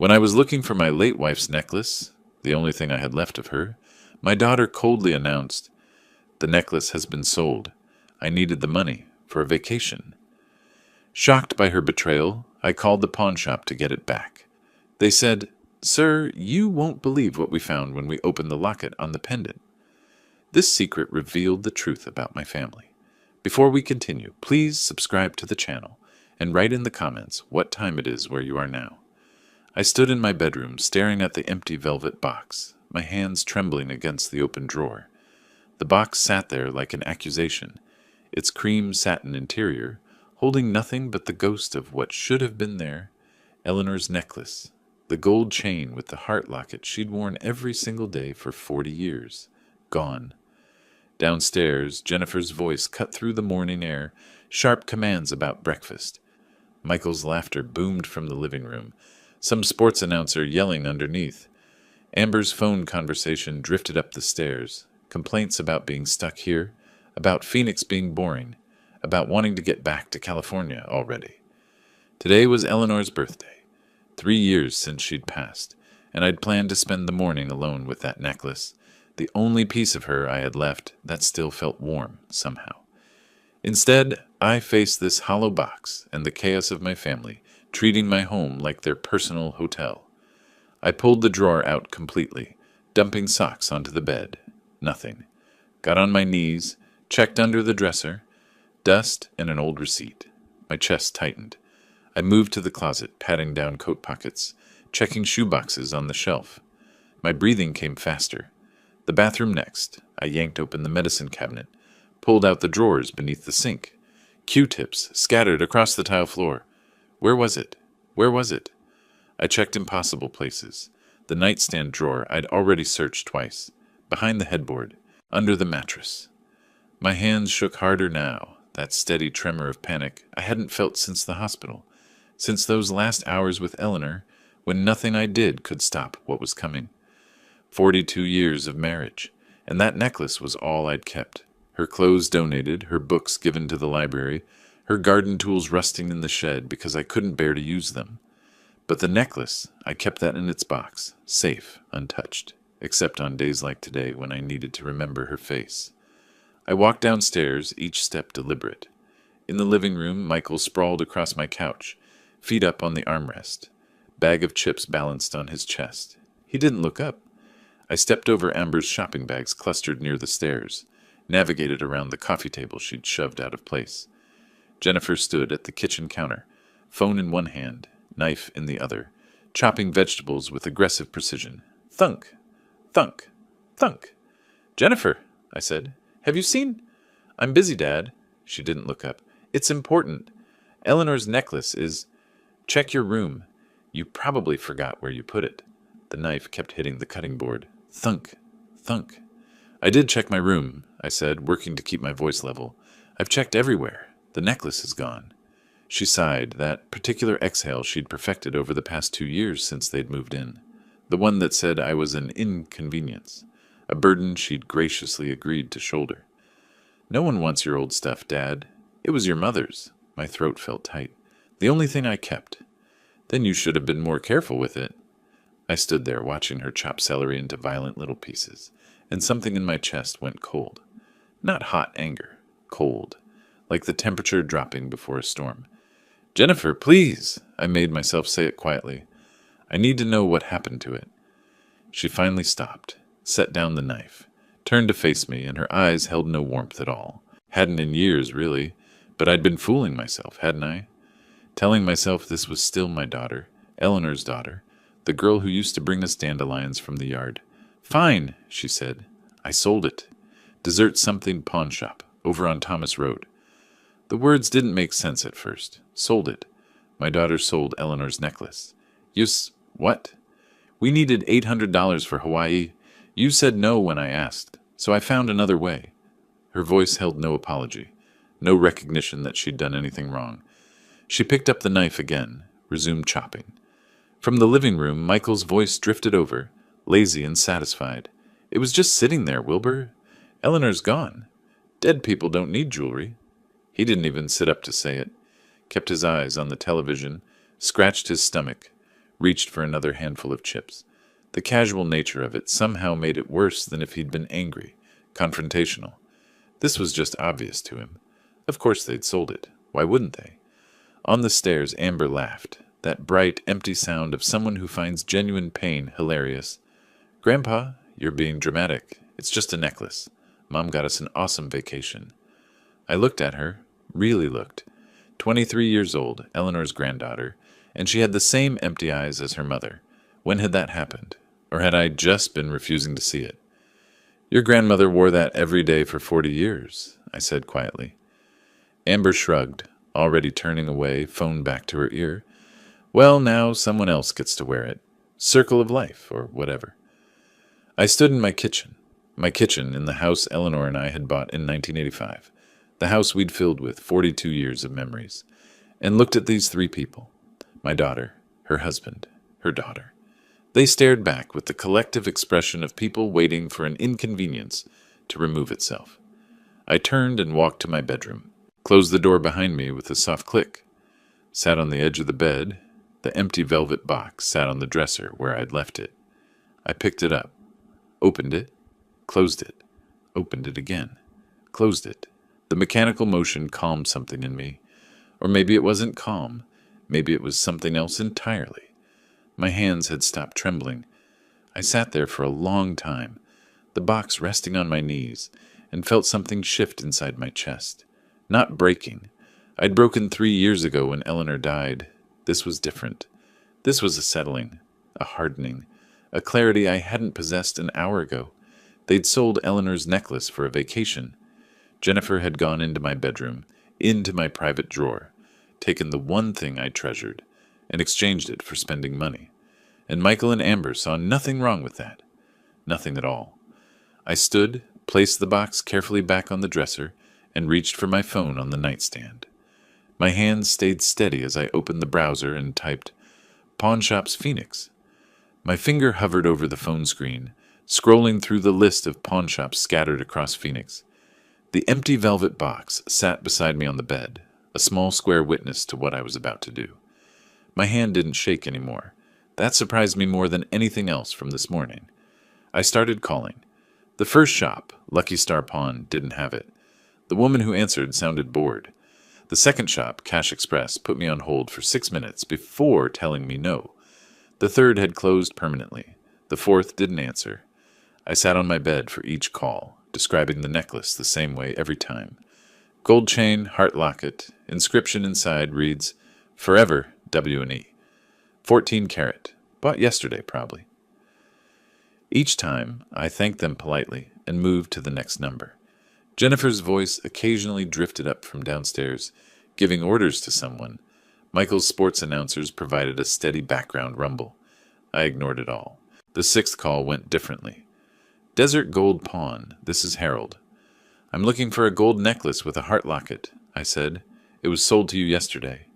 When I was looking for my late wife's necklace, the only thing I had left of her, my daughter coldly announced, "The necklace has been sold. I needed the money for a vacation." Shocked by her betrayal, I called the pawn shop to get it back. They said, "Sir, you won't believe what we found when we opened the locket on the pendant." This secret revealed the truth about my family. Before we continue, please subscribe to the channel and write in the comments what time it is where you are now. I stood in my bedroom staring at the empty velvet box, my hands trembling against the open drawer. The box sat there like an accusation, its cream satin interior holding nothing but the ghost of what should have been there, Eleanor's necklace, the gold chain with the heart locket she'd worn every single day for 40 years, gone. Downstairs, Jennifer's voice cut through the morning air, sharp commands about breakfast. Michael's laughter boomed from the living room, some sports announcer yelling underneath. Amber's phone conversation drifted up the stairs, complaints about being stuck here, about Phoenix being boring, about wanting to get back to California already. Today was Eleanor's birthday, 3 years since she'd passed, and I'd planned to spend the morning alone with that necklace, the only piece of her I had left that still felt warm somehow. Instead, I faced this hollow box and the chaos of my family, treating my home like their personal hotel. I pulled the drawer out completely, dumping socks onto the bed. Nothing. Got on my knees, checked under the dresser. Dust and an old receipt. My chest tightened. I moved to the closet, patting down coat pockets, checking shoe boxes on the shelf. My breathing came faster. The bathroom next. I yanked open the medicine cabinet, pulled out the drawers beneath the sink. Q-tips scattered across the tile floor. Where was it? Where was it? I checked impossible places. The nightstand drawer I'd already searched twice. Behind the headboard. Under the mattress. My hands shook harder now, that steady tremor of panic I hadn't felt since the hospital, since those last hours with Eleanor, when nothing I did could stop what was coming. 42 years of marriage, and that necklace was all I'd kept. Her clothes donated, her books given to the library, her garden tools rusting in the shed because I couldn't bear to use them. But the necklace, I kept that in its box, safe, untouched, except on days like today when I needed to remember her face. I walked downstairs, each step deliberate. In the living room, Michael sprawled across my couch, feet up on the armrest, bag of chips balanced on his chest. He didn't look up. I stepped over Amber's shopping bags clustered near the stairs, navigated around the coffee table she'd shoved out of place. Jennifer stood at the kitchen counter, phone in one hand, knife in the other, chopping vegetables with aggressive precision. Thunk! Thunk! Thunk! "Jennifer," I said. "Have you seen—" "I'm busy, Dad." She didn't look up. "It's important. Eleanor's necklace is—" "Check your room. You probably forgot where you put it." The knife kept hitting the cutting board. Thunk. Thunk. "I did check my room," I said, working to keep my voice level. "I've checked everywhere. The necklace is gone." She sighed, that particular exhale she'd perfected over the past 2 years since they'd moved in. The one that said I was an inconvenience. A burden she'd graciously agreed to shoulder. "No one wants your old stuff, Dad. It was your mother's." My throat felt tight. "The only thing I kept." "Then you should have been more careful with it." I stood there watching her chop celery into violent little pieces, and something in my chest went cold. Not hot anger, cold, like the temperature dropping before a storm. "Jennifer, please!" I made myself say it quietly. "I need to know what happened to it." She finally stopped, set down the knife, turned to face me, and her eyes held no warmth at all. Hadn't in years, really, but I'd been fooling myself, hadn't I? Telling myself this was still my daughter, Eleanor's daughter, the girl who used to bring us dandelions from the yard. "Fine," she said. "I sold it. Dessert something pawn shop, over on Thomas Road." The words didn't make sense at first. Sold it. My daughter sold Eleanor's necklace. What? "We needed $800 for Hawaii. You said no when I asked, so I found another way." Her voice held no apology, no recognition that she'd done anything wrong. She picked up the knife again, resumed chopping. From the living room, Michael's voice drifted over, lazy and satisfied. "It was just sitting there, Wilbur. Eleanor's gone. Dead people don't need jewelry." He didn't even sit up to say it. Kept his eyes on the television, scratched his stomach, reached for another handful of chips. The casual nature of it somehow made it worse than if he'd been angry, confrontational. This was just obvious to him. Of course they'd sold it. Why wouldn't they? On the stairs, Amber laughed, that bright, empty sound of someone who finds genuine pain hilarious. "Grandpa, you're being dramatic. It's just a necklace. Mom got us an awesome vacation." I looked at her, really looked. 23 years old, Eleanor's granddaughter, and she had the same empty eyes as her mother. When had that happened? Or had I just been refusing to see it? "Your grandmother wore that every day for 40 years, I said quietly. Amber shrugged, already turning away, phone back to her ear. "Well, now someone else gets to wear it. Circle of life, or whatever." I stood in my kitchen in the house Eleanor and I had bought in 1985, the house we'd filled with 42 years of memories, and looked at these three people, my daughter, her husband, her daughter. They stared back with the collective expression of people waiting for an inconvenience to remove itself. I turned and walked to my bedroom, closed the door behind me with a soft click, sat on the edge of the bed. The empty velvet box sat on the dresser where I'd left it. I picked it up, opened it, closed it, opened it again, closed it. The mechanical motion calmed something in me. Or maybe it wasn't calm. Maybe it was something else entirely. My hands had stopped trembling. I sat there for a long time, the box resting on my knees, and felt something shift inside my chest. Not breaking. I'd broken 3 years ago when Eleanor died. This was different. This was a settling, a hardening, a clarity I hadn't possessed an hour ago. They'd sold Eleanor's necklace for a vacation. Jennifer had gone into my bedroom, into my private drawer, taken the one thing I treasured, and exchanged it for spending money. And Michael and Amber saw nothing wrong with that. Nothing at all. I stood, placed the box carefully back on the dresser, and reached for my phone on the nightstand. My hands stayed steady as I opened the browser and typed, "Pawn Shops Phoenix." My finger hovered over the phone screen, scrolling through the list of pawn shops scattered across Phoenix. The empty velvet box sat beside me on the bed, a small square witness to what I was about to do. My hand didn't shake anymore. That surprised me more than anything else from this morning. I started calling. The first shop, Lucky Star Pawn, didn't have it. The woman who answered sounded bored. The second shop, Cash Express, put me on hold for 6 minutes before telling me no. The third had closed permanently. The fourth didn't answer. I sat on my bed for each call, describing the necklace the same way every time. Gold chain, heart locket, inscription inside reads, "Forever, W&E. 14 karat. Bought yesterday, probably." Each time, I thanked them politely and moved to the next number. Jennifer's voice occasionally drifted up from downstairs, giving orders to someone. Michael's sports announcers provided a steady background rumble. I ignored it all. The sixth call went differently. "Desert Gold Pawn, this is Harold. I'm looking for a gold necklace with a heart locket," I said. "It was sold to you yesterday."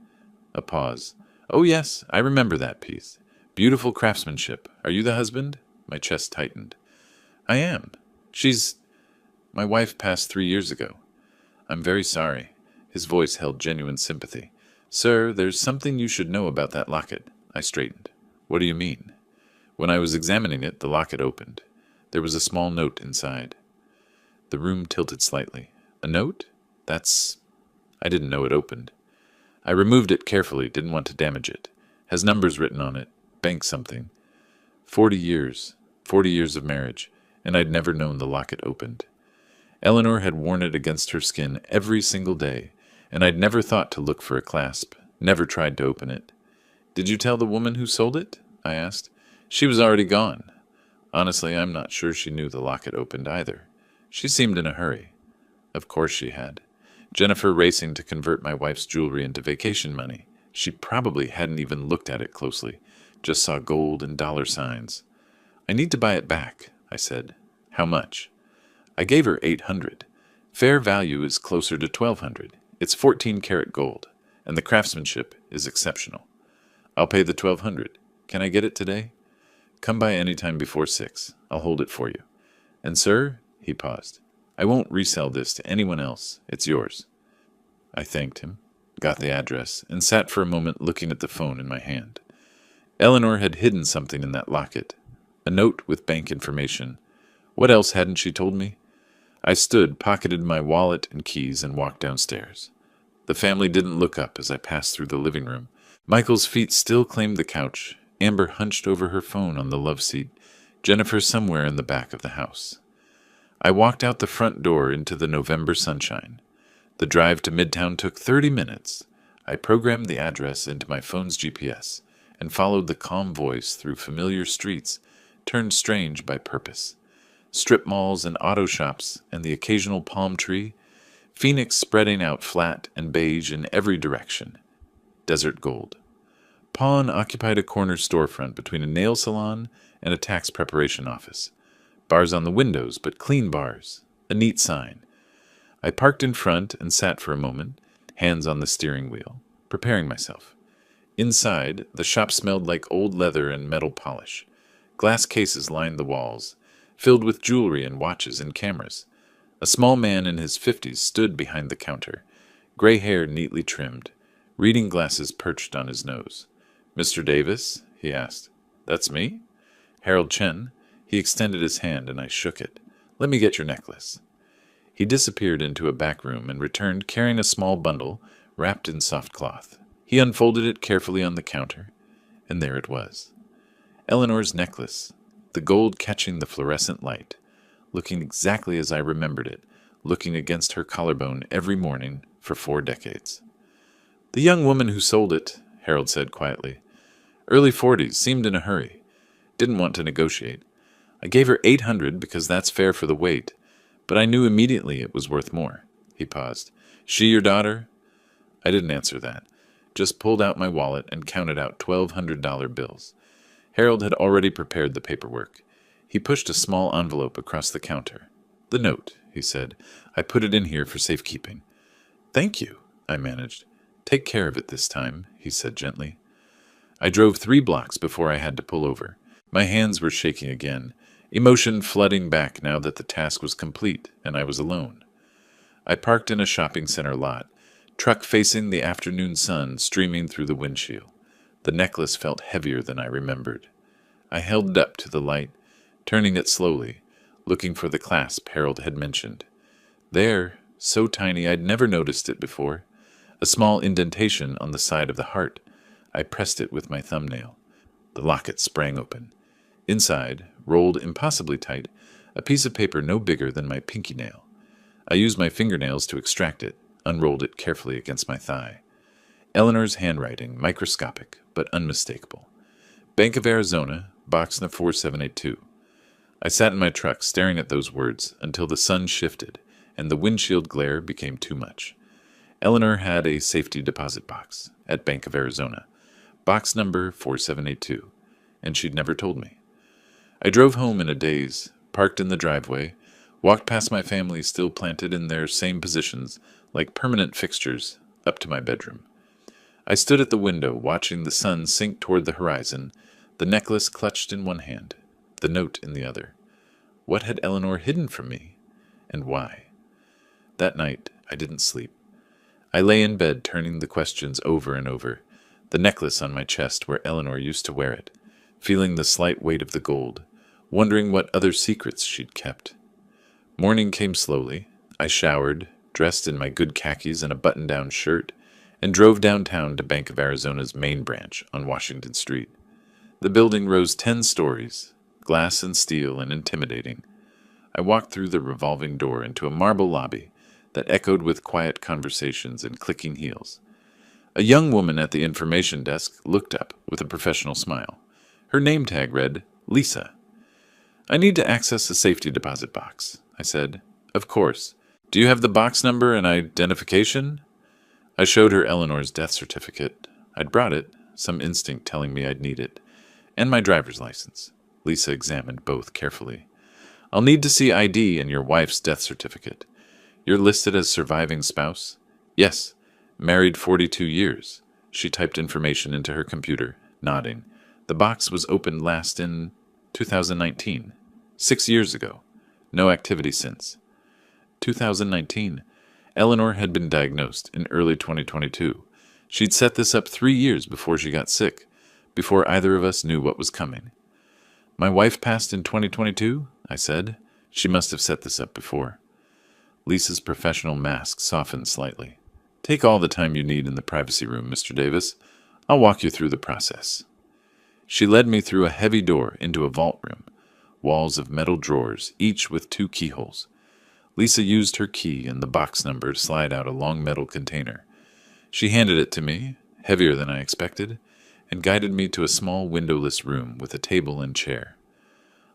A pause. "Oh yes, I remember that piece. Beautiful craftsmanship. Are you the husband?" My chest tightened. "I am. My wife passed 3 years ago." "I'm very sorry." His voice held genuine sympathy. "Sir, there's something you should know about that locket." I straightened. "What do you mean?" When I was examining it, the locket opened. There was a small note inside. The room tilted slightly. "A note? I didn't know it opened." I removed it carefully, didn't want to damage it. Has numbers written on it. Bank something. 40 years. 40 years of marriage, and I'd never known the locket opened. Eleanor had worn it against her skin every single day, and I'd never thought to look for a clasp, never tried to open it. "Did you tell the woman who sold it?" I asked. "She was already gone." Honestly, I'm not sure she knew the locket opened either. She seemed in a hurry. Of course she had. Jennifer racing to convert my wife's jewelry into vacation money. She probably hadn't even looked at it closely, just saw gold and dollar signs. "I need to buy it back," I said. "How much?" I gave her $800. Fair value is closer to $1,200. It's 14 karat gold, and the craftsmanship is exceptional. "I'll pay the $1,200. Can I get it today?" "Come by any time before 6. I'll hold it for you. And sir," he paused, "I won't resell this to anyone else. It's yours." I thanked him, got the address, and sat for a moment looking at the phone in my hand. Eleanor had hidden something in that locket. A note with bank information. What else hadn't she told me? I stood, pocketed my wallet and keys, and walked downstairs. The family didn't look up as I passed through the living room. Michael's feet still claimed the couch, Amber hunched over her phone on the love seat, Jennifer somewhere in the back of the house. I walked out the front door into the November sunshine. The drive to Midtown took 30 minutes. I programmed the address into my phone's GPS and followed the calm voice through familiar streets, turned strange by purpose. Strip malls and auto shops and the occasional palm tree, Phoenix spreading out flat and beige in every direction. Desert gold. Pawn occupied a corner storefront between a nail salon and a tax preparation office. Bars on the windows, but clean bars. A neat sign. I parked in front and sat for a moment, hands on the steering wheel, preparing myself. Inside, the shop smelled like old leather and metal polish. Glass cases lined the walls, filled with jewelry and watches and cameras. A small man in his 50s stood behind the counter, gray hair neatly trimmed, reading glasses perched on his nose. "Mr. Davis?" he asked. "That's me?" "Harold Chen." He extended his hand and I shook it. "Let me get your necklace." He disappeared into a back room and returned carrying a small bundle wrapped in soft cloth. He unfolded it carefully on the counter, and there it was. Eleanor's necklace, the gold catching the fluorescent light, looking exactly as I remembered it, looking against her collarbone every morning for 4 decades. "The young woman who sold it," Harold said quietly. "Early 40s, seemed in a hurry. Didn't want to negotiate. I gave her $800 because that's fair for the weight, but I knew immediately it was worth more." He paused. "She your daughter?" I didn't answer that, just pulled out my wallet and counted out $1,200 bills. Harold had already prepared the paperwork. He pushed a small envelope across the counter. "The note," he said. "I put it in here for safekeeping." "Thank you," I managed. "Take care of it this time," he said gently. I drove 3 blocks before I had to pull over. My hands were shaking again, emotion flooding back now that the task was complete and I was alone. I parked in a shopping center lot, truck facing the afternoon sun streaming through the windshield. The necklace felt heavier than I remembered. I held it up to the light, turning it slowly, looking for the clasp Harold had mentioned. There, so tiny I'd never noticed it before, a small indentation on the side of the heart. I pressed it with my thumbnail. The locket sprang open. Inside, rolled impossibly tight, a piece of paper no bigger than my pinky nail. I used my fingernails to extract it, unrolled it carefully against my thigh. Eleanor's handwriting, microscopic, but unmistakable. Bank of Arizona, box number 4782. I sat in my truck staring at those words until the sun shifted and the windshield glare became too much. Eleanor had a safety deposit box at Bank of Arizona, box number 4782, and she'd never told me. I drove home in a daze, parked in the driveway, walked past my family still planted in their same positions like permanent fixtures up to my bedroom. I stood at the window watching the sun sink toward the horizon, the necklace clutched in one hand, the note in the other. What had Eleanor hidden from me, and why? That night I didn't sleep. I lay in bed turning the questions over and over, the necklace on my chest where Eleanor used to wear it, feeling the slight weight of the gold, wondering what other secrets she'd kept. Morning came slowly. I showered, dressed in my good khakis and a button-down shirt, and drove downtown to Bank of Arizona's main branch on Washington Street. The building rose 10 stories, glass and steel and intimidating. I walked through the revolving door into a marble lobby that echoed with quiet conversations and clicking heels. A young woman at the information desk looked up with a professional smile. Her name tag read, Lisa. "I need to access the safety deposit box," I said. "Of course. Do you have the box number and identification?" I showed her Eleanor's death certificate. I'd brought it, some instinct telling me I'd need it, and my driver's license. Lisa examined both carefully. "I'll need to see ID and your wife's death certificate. You're listed as surviving spouse?" "Yes. Married 42 years. She typed information into her computer, nodding. The box was opened last in 2019. 6 years ago. No activity since. 2019. Eleanor had been diagnosed in early 2022. She'd set this up 3 years before she got sick, before either of us knew what was coming. "My wife passed in 2022, I said. She must have set this up before. Lisa's professional mask softened slightly. "Take all the time you need in the privacy room, Mr. Davis. I'll walk you through the process." She led me through a heavy door into a vault room, walls of metal drawers, each with 2 keyholes. Lisa used her key and the box number to slide out a long metal container. She handed it to me, heavier than I expected, and guided me to a small windowless room with a table and chair.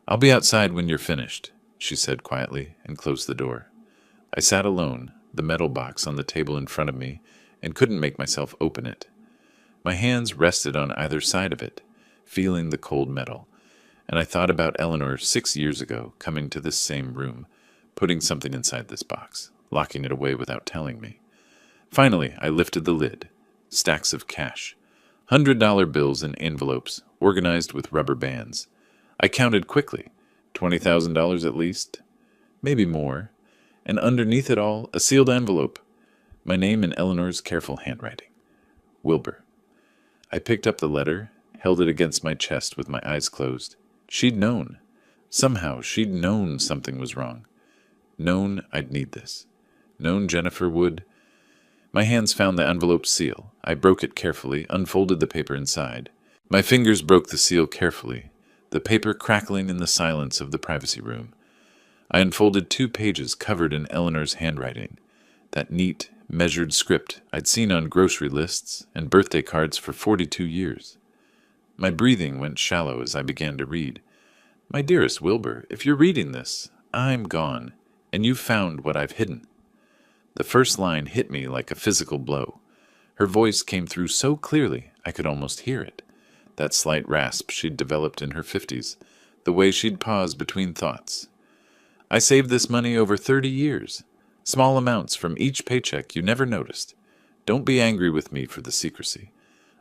"I'll be outside when you're finished," she said quietly, and closed the door. I sat alone, the metal box on the table in front of me, and couldn't make myself open it. My hands rested on either side of it, feeling the cold metal, and I thought about Eleanor 6 years ago coming to this same room, putting something inside this box, locking it away without telling me. Finally, I lifted the lid. Stacks of cash. $100 bills in envelopes, organized with rubber bands. I counted quickly. $20,000 at least. Maybe more. And underneath it all, a sealed envelope. My name in Eleanor's careful handwriting. Wilbur. I picked up the letter, held it against my chest with my eyes closed. She'd known. Somehow, she'd known something was wrong. Known I'd need this. Known Jennifer would. My hands found the envelope's seal. I broke it carefully, unfolded the paper inside. My fingers broke the seal carefully, the paper crackling in the silence of the privacy room. I unfolded 2 pages covered in Eleanor's handwriting, that neat, measured script I'd seen on grocery lists and birthday cards for 42 years. My breathing went shallow as I began to read. "My dearest Wilbur, if you're reading this, I'm gone, and you've found what I've hidden." The first line hit me like a physical blow. Her voice came through so clearly I could almost hear it. That slight rasp she'd developed in her 50s, the way she'd pause between thoughts. "I saved this money over 30 years. Small amounts from each paycheck you never noticed. Don't be angry with me for the secrecy.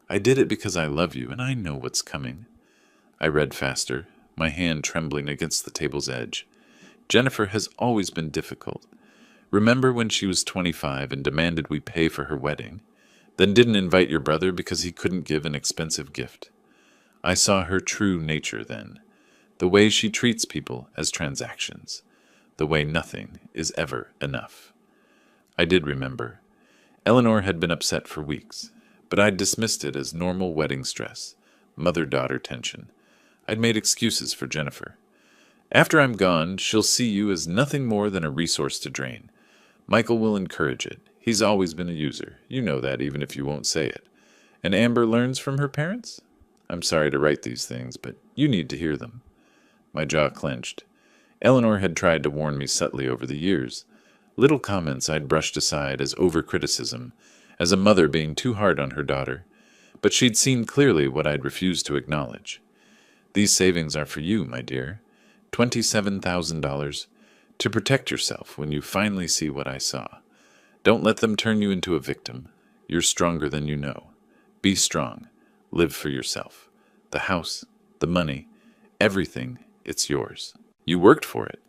I did it because I love you and I know what's coming." I read faster, my hand trembling against the table's edge. "Jennifer has always been difficult. Remember when she was 25 and demanded we pay for her wedding, then didn't invite your brother because he couldn't give an expensive gift? I saw her true nature then, the way she treats people as transactions, the way nothing is ever enough." I did remember. Eleanor had been upset for weeks, but I'd dismissed it as normal wedding stress, mother-daughter tension. I'd made excuses for Jennifer. "After I'm gone, she'll see you as nothing more than a resource to drain. Michael will encourage it. He's always been a user. You know that, even if you won't say it. And Amber learns from her parents? I'm sorry to write these things, but you need to hear them." My jaw clenched. Eleanor had tried to warn me subtly over the years. Little comments I'd brushed aside as over-criticism, as a mother being too hard on her daughter, but she'd seen clearly what I'd refused to acknowledge. "These savings are for you, my dear. $27,000. To protect yourself when you finally see what I saw. Don't let them turn you into a victim. You're stronger than you know. Be strong. Live for yourself. The house, the money, everything, it's yours. You worked for it.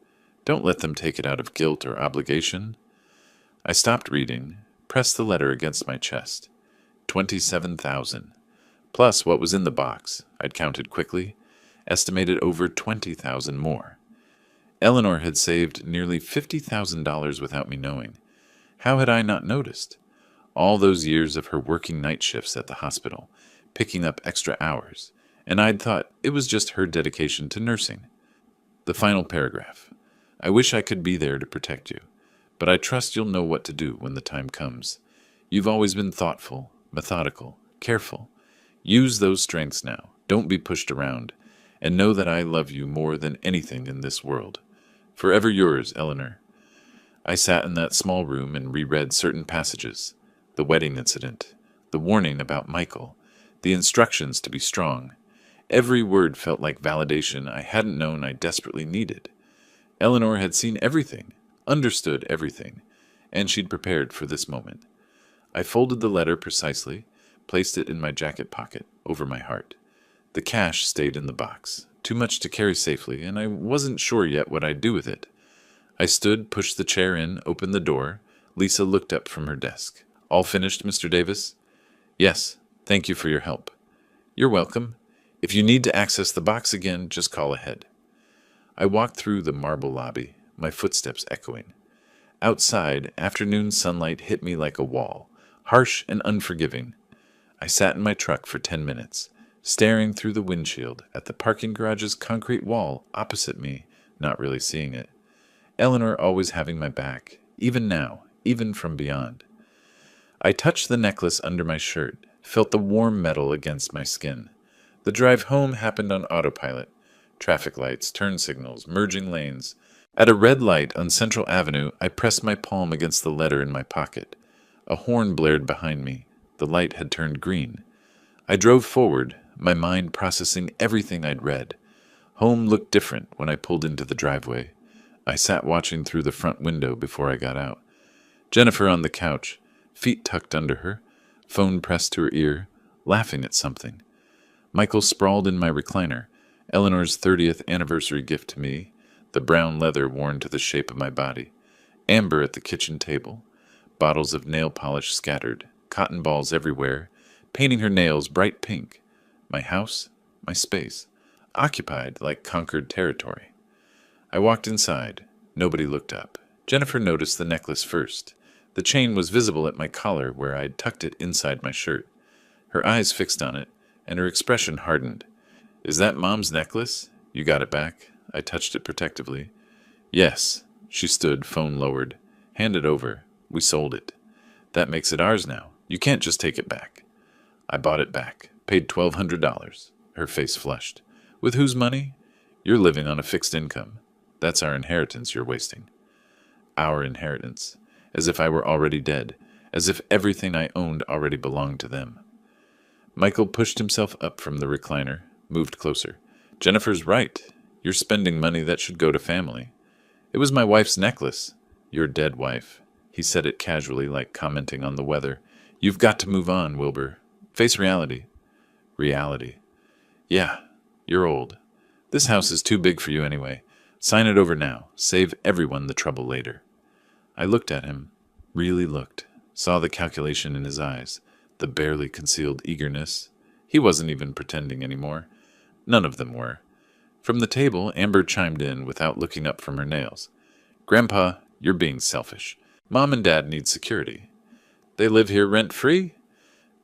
Don't let them take it out of guilt or obligation." I stopped reading, pressed the letter against my chest. 27,000. Plus what was in the box, I'd counted quickly, estimated over 20,000 more. Eleanor had saved nearly $50,000 without me knowing. How had I not noticed? All those years of her working night shifts at the hospital, picking up extra hours, and I'd thought it was just her dedication to nursing. The final paragraph. "I wish I could be there to protect you, but I trust you'll know what to do when the time comes. You've always been thoughtful, methodical, careful. Use those strengths now. Don't be pushed around, and know that I love you more than anything in this world. Forever yours, Eleanor." I sat in that small room and reread certain passages. The wedding incident, the warning about Michael, the instructions to be strong. Every word felt like validation I hadn't known I desperately needed. Eleanor had seen everything, understood everything, and she'd prepared for this moment. I folded the letter precisely, placed it in my jacket pocket, over my heart. The cash stayed in the box, too much to carry safely, and I wasn't sure yet what I'd do with it. I stood, pushed the chair in, opened the door. Lisa looked up from her desk. "All finished, Mr. Davis?" "Yes, thank you for your help." "You're welcome. If you need to access the box again, just call ahead. I walked through the marble lobby, my footsteps echoing. Outside, afternoon sunlight hit me like a wall, harsh and unforgiving. I sat in my truck for 10 minutes, staring through the windshield at the parking garage's concrete wall opposite me, not really seeing it. Eleanor always having my back, even now, even from beyond. I touched the necklace under my shirt, felt the warm metal against my skin. The drive home happened on autopilot. Traffic lights, turn signals, merging lanes. At a red light on Central Avenue, I pressed my palm against the letter in my pocket. A horn blared behind me. The light had turned green. I drove forward, my mind processing everything I'd read. Home looked different when I pulled into the driveway. I sat watching through the front window before I got out. Jennifer on the couch, feet tucked under her, phone pressed to her ear, laughing at something. Michael sprawled in my recliner, Eleanor's 30th anniversary gift to me, the brown leather worn to the shape of my body. Amber at the kitchen table, bottles of nail polish scattered, cotton balls everywhere, painting her nails bright pink. My house, my space, occupied like conquered territory. I walked inside. Nobody looked up. Jennifer noticed the necklace first. The chain was visible at my collar where I'd tucked it inside my shirt. Her eyes fixed on it, and her expression hardened. "Is that Mom's necklace? You got it back?" I touched it protectively. "Yes." She stood, phone lowered. "Hand it over. We sold it. That makes it ours now. You can't just take it back." "I bought it back. Paid $1,200. Her face flushed. "With whose money?" "You're living on a fixed income. That's our inheritance you're wasting." Our inheritance. As if I were already dead. As if everything I owned already belonged to them. Michael pushed himself up from the recliner, moved closer. "Jennifer's right. You're spending money that should go to family." "It was my wife's necklace." "Your dead wife." He said it casually, like commenting on the weather. "You've got to move on, Wilbur. Face reality." "Reality." "Yeah, you're old. This house is too big for you anyway. Sign it over now. Save everyone the trouble later." I looked at him, really looked, saw the calculation in his eyes, the barely concealed eagerness. He wasn't even pretending anymore. None of them were. From the table, Amber chimed in without looking up from her nails. "Grandpa, you're being selfish. Mom and Dad need security. They live here rent-free.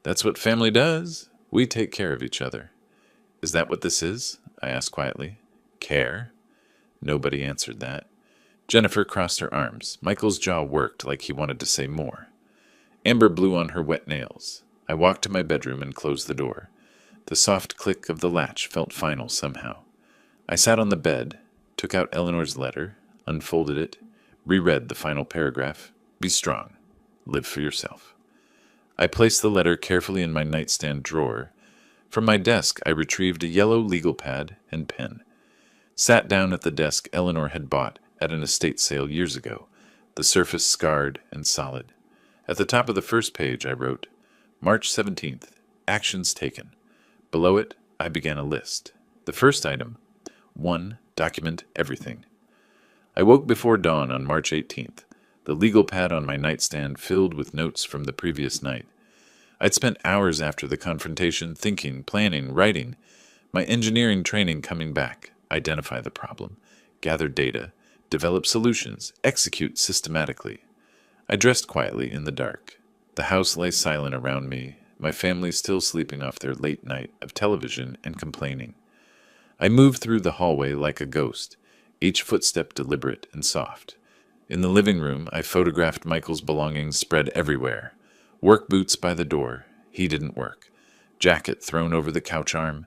That's what family does. We take care of each other." "Is that what this is?" I asked quietly. "Care?" Nobody answered that. Jennifer crossed her arms. Michael's jaw worked like he wanted to say more. Amber blew on her wet nails. I walked to my bedroom and closed the door. The soft click of the latch felt final somehow. I sat on the bed, took out Eleanor's letter, unfolded it, reread the final paragraph. "Be strong. Live for yourself." I placed the letter carefully in my nightstand drawer. From my desk, I retrieved a yellow legal pad and pen. Sat down at the desk Eleanor had bought at an estate sale years ago, the surface scarred and solid. At the top of the first page I wrote, "March 17th, actions taken." Below it, I began a list. The first item, 1. Document everything. I woke before dawn on March 18th, the legal pad on my nightstand filled with notes from the previous night. I'd spent hours after the confrontation thinking, planning, writing, my engineering training coming back, identify the problem, gather data, develop solutions, execute systematically. I dressed quietly in the dark. The house lay silent around me, my family still sleeping off their late night of television and complaining. I moved through the hallway like a ghost, each footstep deliberate and soft. In the living room, I photographed Michael's belongings spread everywhere. Work boots by the door. He didn't work. Jacket thrown over the couch arm.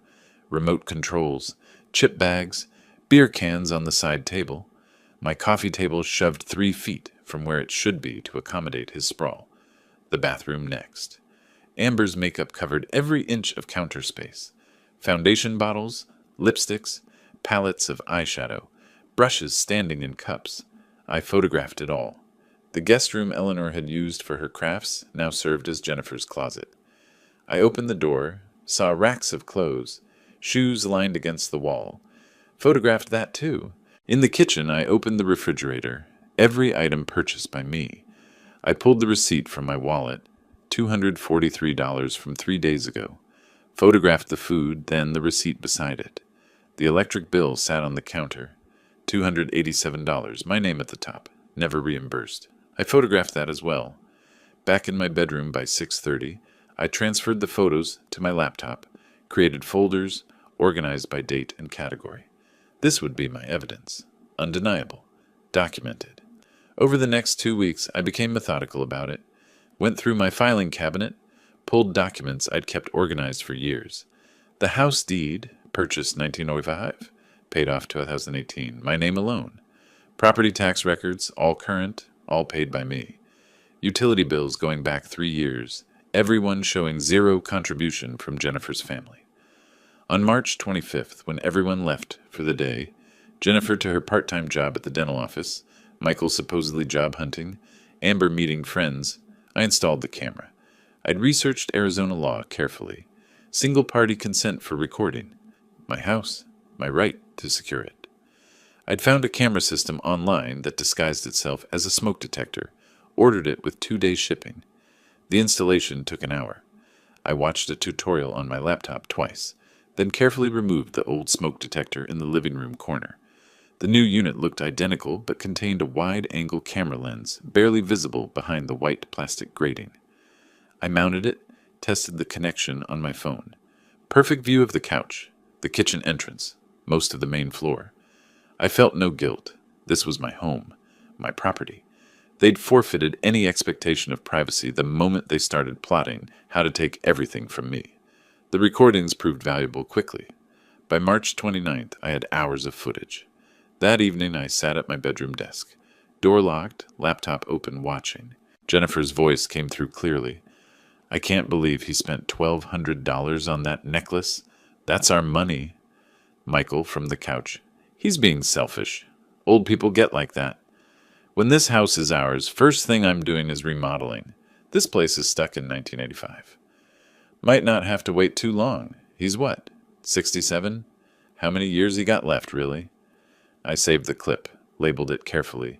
Remote controls. Chip bags. Beer cans on the side table. My coffee table shoved 3 feet from where it should be to accommodate his sprawl. The bathroom next. Amber's makeup covered every inch of counter space. Foundation bottles, lipsticks, palettes of eyeshadow, brushes standing in cups. I photographed it all. The guest room Eleanor had used for her crafts now served as Jennifer's closet. I opened the door, saw racks of clothes, shoes lined against the wall. Photographed that too. In the kitchen, I opened the refrigerator, every item purchased by me. I pulled the receipt from my wallet, $243 from 3 days ago. photographed the food, then the receipt beside it. The electric bill sat on the counter. $287, my name at the top, never reimbursed. I photographed that as well. Back in my bedroom by 6:30, I transferred the photos to my laptop, created folders, organized by date and category. This would be my evidence. Undeniable. Documented. Over the next 2 weeks, I became methodical about it, went through my filing cabinet, pulled documents I'd kept organized for years. The house deed, purchased 1905, paid off 2018, my name alone. Property tax records, all current, all paid by me. Utility bills going back 3 years, everyone showing zero contribution from Jennifer's family. On March 25th, when everyone left for the day, Jennifer to her part-time job at the dental office, Michael supposedly job hunting, Amber meeting friends, I installed the camera. I'd researched Arizona law carefully. Single-party consent for recording. My house, my right to secure it. I'd found a camera system online that disguised itself as a smoke detector, ordered it with 2-day shipping. The installation took an hour. I watched a tutorial on my laptop twice, then carefully removed the old smoke detector in the living room corner. The new unit looked identical but contained a wide-angle camera lens, barely visible behind the white plastic grating. I mounted it, tested the connection on my phone. Perfect view of the couch, the kitchen entrance, most of the main floor. I felt no guilt. This was my home, my property. They'd forfeited any expectation of privacy the moment they started plotting how to take everything from me. The recordings proved valuable quickly. By March 29th, I had hours of footage. That evening, I sat at my bedroom desk. Door locked, laptop open, watching. Jennifer's voice came through clearly. I can't believe he spent $1,200 on that necklace. That's our money. Michael from the couch. He's being selfish. Old people get like that. When this house is ours, first thing I'm doing is remodeling. This place is stuck in 1985. Might not have to wait too long. He's what, 67? How many years he got left, really? I saved the clip, labeled it carefully.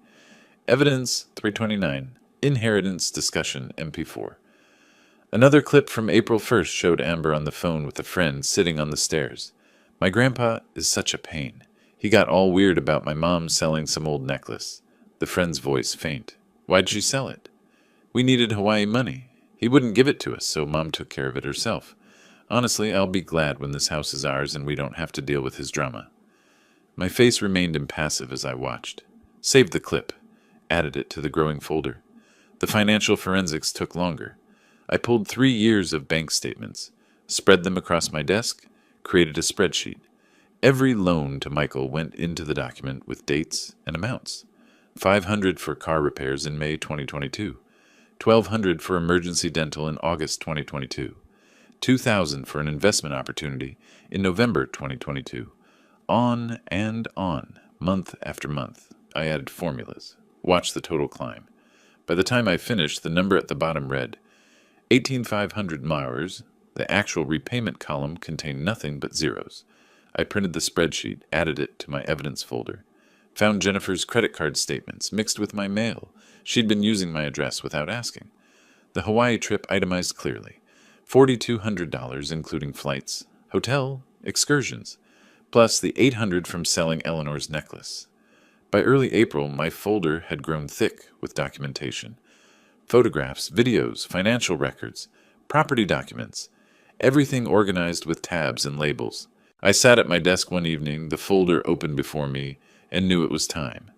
Evidence 329, Inheritance Discussion MP4. Another clip from April 1st showed Amber on the phone with a friend sitting on the stairs. My grandpa is such a pain. He got all weird about my mom selling some old necklace. The friend's voice faint. Why'd she sell it? We needed Hawaii money. He wouldn't give it to us, so Mom took care of it herself. Honestly, I'll be glad when this house is ours and we don't have to deal with his drama. My face remained impassive as I watched. Saved the clip. Added it to the growing folder. The financial forensics took longer. I pulled 3 years of bank statements, spread them across my desk, created a spreadsheet. Every loan to Michael went into the document with dates and amounts. $500 for car repairs in May 2022. $1,200 for emergency dental in August 2022. $2,000 for an investment opportunity in November 2022. On and on, month after month. I added formulas. Watched the total climb. By the time I finished, the number at the bottom read, 18,500 Mauers. The actual repayment column contained nothing but zeros. I printed the spreadsheet, added it to my evidence folder. Found Jennifer's credit card statements mixed with my mail. She'd been using my address without asking. The Hawaii trip itemized clearly. $4,200 including flights, hotel, excursions, plus the $800 from selling Eleanor's necklace. By early April, my folder had grown thick with documentation. Photographs, videos, financial records, property documents, everything organized with tabs and labels. I sat at my desk one evening, the folder open before me, and knew it was time.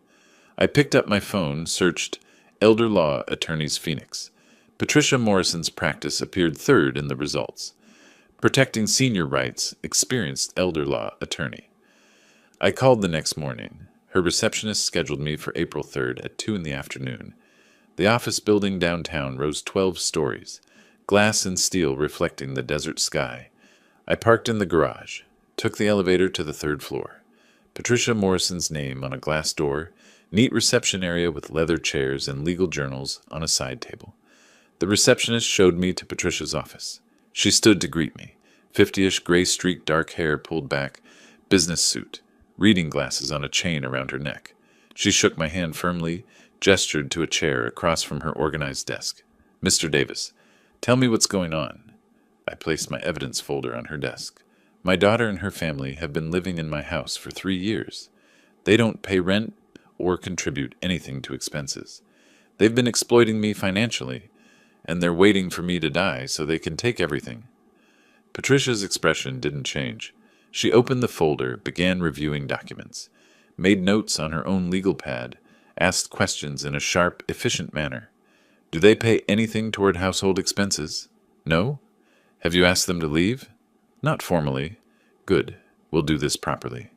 I picked up my phone, searched Elder Law Attorneys Phoenix. Patricia Morrison's practice appeared third in the results. Protecting senior rights, experienced elder law attorney. I called the next morning. Her receptionist scheduled me for April 3rd at 2 in the afternoon. The office building downtown rose 12 stories, glass and steel reflecting the desert sky. I parked in the garage, took the elevator to the 3rd floor. Patricia Morrison's name on a glass door, neat reception area with leather chairs and legal journals on a side table. The receptionist showed me to Patricia's office. She stood to greet me, 50-ish gray-streaked dark hair pulled back, business suit, reading glasses on a chain around her neck. She shook my hand firmly, gestured to a chair across from her organized desk. Mr. Davis, tell me what's going on. I placed my evidence folder on her desk. My daughter and her family have been living in my house for 3 years. They don't pay rent or contribute anything to expenses. They've been exploiting me financially, and they're waiting for me to die so they can take everything. Patricia's expression didn't change. She opened the folder, began reviewing documents, made notes on her own legal pad, asked questions in a sharp, efficient manner. Do they pay anything toward household expenses? No? Have you asked them to leave? Not formally. Good. We'll do this properly.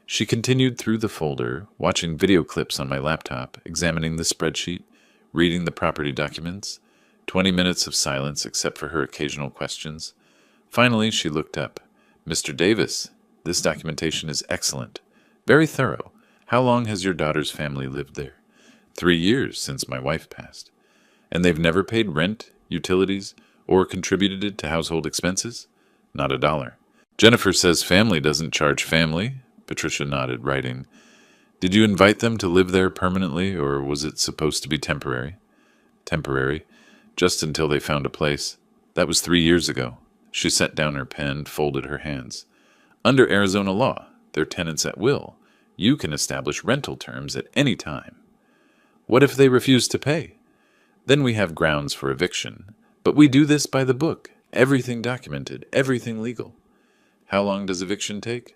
She continued through the folder, watching video clips on my laptop, examining the spreadsheet, reading the property documents. 20 minutes of silence except for her occasional questions. Finally, she looked up. Mr. Davis, this documentation is excellent. Very thorough. How long has your daughter's family lived there? 3 years since my wife passed. And they've never paid rent, utilities, or contributed to household expenses? Not a dollar. Jennifer says family doesn't charge family. Patricia nodded, writing. Did you invite them to live there permanently, or was it supposed to be temporary? Temporary. Just until they found a place. That was 3 years ago. She set down her pen, folded her hands. Under Arizona law, they're tenants at will. You can establish rental terms at any time. What if they refuse to pay? Then we have grounds for eviction. But we do this by the book. Everything documented, everything legal. How long does eviction take?